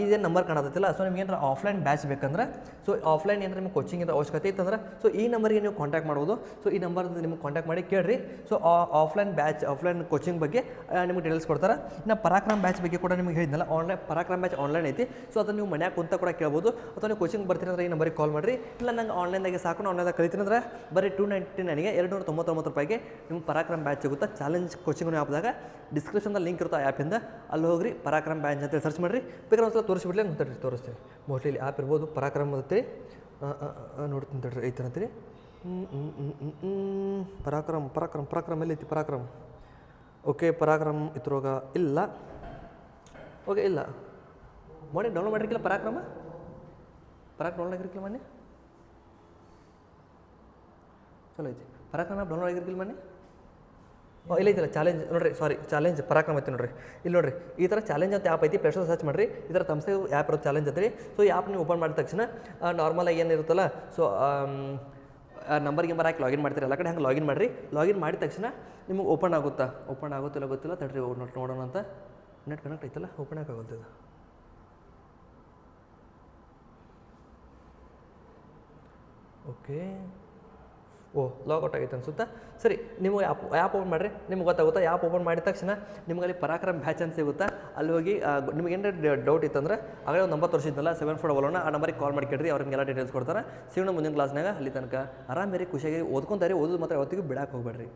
[SPEAKER 1] ಇದೇನು ನಂಬರ್ ಕಾಣತ್ತಲ್ಲ. ಸೊ ನಿಮ್ಗೆ ಏನಾರ ಆಫ್ಲೈನ್ ಬ್ಯಾಚ್ ಬೇಕಂದ್ರೆ ಸೊ ಆಫ್ಲೈನ್ ಏನಾರ ನಿಮ್ಗೆ ಕೋಚಿಂಗಿಂದ ಅವಶ್ಯಕತೆ ಇತ್ತಂದ್ರೆ ಸೊ ಈ ನಂಬರಿಗೆ ನೀವು ಕಾಂಟ್ಯಾಕ್ಟ್ ಮಾಡ್ಬೋದು. ಸೊ ಈ ನಂಬರ್ ನಂಬರ್ ನಿಮ್ಗೆ ಕಾಂಟ್ಯಾಕ್ಟ್ ಮಾಡಿ ಕೇಳಿರಿ. ಸೊ ಆಫ್ಲೈನ್ ಕೋಚಿಂಗ್ ಬಗ್ಗೆ ನಿಮ್ಗೆ ಡೀಟೇಲ್ಸ್ ಕೊಡ್ತಾರೆ. ಇನ್ನು ಪರಾಕ್ರಮ್ ಬ್ಯಾಚ್ ಬಗ್ಗೆ ಕೂಡ ನಿಮಗೆ ಹೇಳಿದ್ನಲ್ಲ, ಪರಾಕ್ರಮ್ ಬ್ಯಾಚ್ ಆನ್ಲೈನ್ ಐತಿ. ಸೊ ಅದನ್ನು ನೀವು ಮನ್ಯಾಗ ಕುಂತ ಕೂಡ ಕೇಳ್ಬೋದು. ಅಥವಾ ನೀವು ಕೋಚಿಂಗ್ ಬರ್ತೀನಿ ಅಂದ್ರೆ ಈ ನಂಬರಿಗೆ ಕಾಲ್ ಮಾಡಿರಿ. ಇಲ್ಲ ನಂಗೆ ಆನ್ಲೈನ್ದಾಗೆ ಸಾಕು, ಆನ್ಲೈನ್ದಾಗ ಕಲಿತೀನಿ ಅಂದ್ರೆ ಬರೀ 299ಗೆ $299 ನಿಮ್ಗೆ ಪರಾಕ್ರಮ್ ಬ್ಯಾಚ್ ಸಿಗುತ್ತೆ. ಚಾಲೆಂಜ್ ಕೋಚಿಂಗ್ ಆ್ಯಪ್ದಾಗ ಡಿಸ್ಕ್ರಿಪ್ಷನ್ದಲ್ಲಿ ಲಿಂಕ್ ಇರುತ್ತೆ ಆ ಆ್ಯಪಿಂದ, ಅಲ್ಲಿ ಹೋಗ್ರಿ ಪರಾಕ್ರಮ್ ಬ್ಯಾಚ್ ಅಂತೇಳಿ ಸರ್ಚ್ ಮಾಡಿರಿ. ಬೇಕಾದ್ರೆ ಒಂದ್ಸಲ ತೋರಿಸ್ಬಿಡ್ಲಿ ಅಂತೇಳಿ ತೋರಿಸ್ತೀನಿ. ಮೋಸ್ಟ್ಲಿ ಇಲ್ಲಿ ಆ್ಯಪ್ ಇರ್ಬೋದು, ಪರಾಕ್ರಮ್ ಅಂತೇಳಿ ನೋಡ್ತೀನಿ ತಡ್ರಿ, ಐತೆ ಅಂತೀರಿ. ಪರಾಕ್ರಮ್ ಎಲ್ಲೈತಿ ಪರಾಕ್ರಮ್? ಓಕೆ, ಪರಾಕ್ರಮ್ ಇದ್ರೊಳಗ ಇಲ್ಲ. ಓಕೆ, ಇಲ್ಲ ಮಾಡಿ ಡೌನ್ಲೋಡ್ ಮಾಡಿರ್ಕಿಲ್ಲ ಪರಾಕ್ರಮ ಡೌನ್ಲೋಡ್ ಆಗಿರ್ಕಿಲ್ಲ ಮನೆ. ಚಲೋ ಐತಿ ಪರಾಕ್ರಮ ಡೌನ್ಲೋಡ್ ಆಗಿರ್ಕಿಲ್ಲ ಮನೆ. ಇಲ್ಲ ಐತಿಲ್ಲ ಚಾಲೆಂಜ್ ನೋಡಿರಿ, ಚಾಲೆಂಜ್ ಪರಾಕ್ರಮ ಐತಿ ನೋಡಿರಿ. ಇಲ್ಲಿ ನೋಡಿರಿ, ಈ ಥರ ಚಾಲೆಂಜ್ ಅಂತ ಆ್ಯಪ್ ಐತಿ. ಪ್ಲೇಸ್ಟೋರ್ ಸರ್ಚ್ ಮಾಡಿರಿ, ಈ ಥರ ತಮ್ಮಸೆ ಆ್ಯಪ್ ಇರೋದು ಚಾಲೆಂಜ್ ಅಂತೇಳಿ. ಸೊ ಈ ಆ್ಯಪ್ ನೀವು ಓಪನ್ ಮಾಡಿದ ತಕ್ಷಣ ನಾರ್ಮಲಾಗಿ ಏನಿರುತ್ತಲ್ಲ, ಸೊ ನಂಬರ್ ಹಾಕಿ ಲಾಗಿನ್ ಮಾಡ್ತೀರಿ ಎಲ್ಲ ಕಡೆ. ಹಂಗೆ ಲಾಗಿನ್ ಮಾಡಿರಿ. ಲಾಗಿನ್ ಮಾಡಿದ ತಕ್ಷಣ ನಿಮಗೆ ಓಪನ್ ಆಗುತ್ತಿಲ್ಲ ಗೊತ್ತಿಲ್ಲ ತಡ್ರಿ, ನೋಡೋಣ ಅಂತ. ನೆಟ್ ಕನೆಕ್ಟ್ ಐತಲ್ಲ, ಓಪನ್ ಆಗುತ್ತೆ ಇದು. ಓಕೆ, ಲಾಗೌಟ್ ಆಗೈತೆ ಅನ್ಸುತ್ತಾ. ಸರಿ, ನೀವು ಆ್ಯಪ್ ಓಪನ್ ಮಾಡಿರಿ, ನಿಮ್ಗೆ ಗೊತ್ತಾಗುತ್ತಾ. ಆ್ಯಪ್ ಓಪನ್ ಮಾಡಿದ ತಕ್ಷಣ ನಿಮ್ಗೆ ಅಲ್ಲಿ ಪರಾಕ್ರಮ್ ಬ್ಯಾಚ್ ಅಂತ ಸಿಗುತ್ತಾ. ಅಲ್ಲಿ ಹೋಗಿ ನಿಮ್ಗೆ ಏನಾರ ಡೌಟ್ ಇತ್ತಂದ್ರೆ ಆಗಲೇ ಒಂದು ನಂಬರ್ ತೋರಿಸಿದ್ನಲ್ಲ 7411, ಆ ನಂಬರಿಗೆ ಕಾಲ್ ಮಾಡಿ ಕೇಳಿರಿ, ಅವ್ರಿಗೆಲ್ಲ ಡೀಟೇಲ್ಸ್ ಕೊಡ್ತಾರೆ. ಸಿಗೋಣ ಮುಂದಿನ ಕ್ಲಾಸ್ನಾಗ. ಅಲ್ಲಿ ತನಕ ಆರಾಮೇರಿ, ಖುಷಿಯಾಗಿ ಓದ್ಕೊಂತಾರೆ. ಓದೋದು ಮಾತ್ರ ಯಾವತ್ತಿಗೂ ಬಿಡಕ್ಕೆ ಹೋಗ್ಬೇಡ್ರಿ.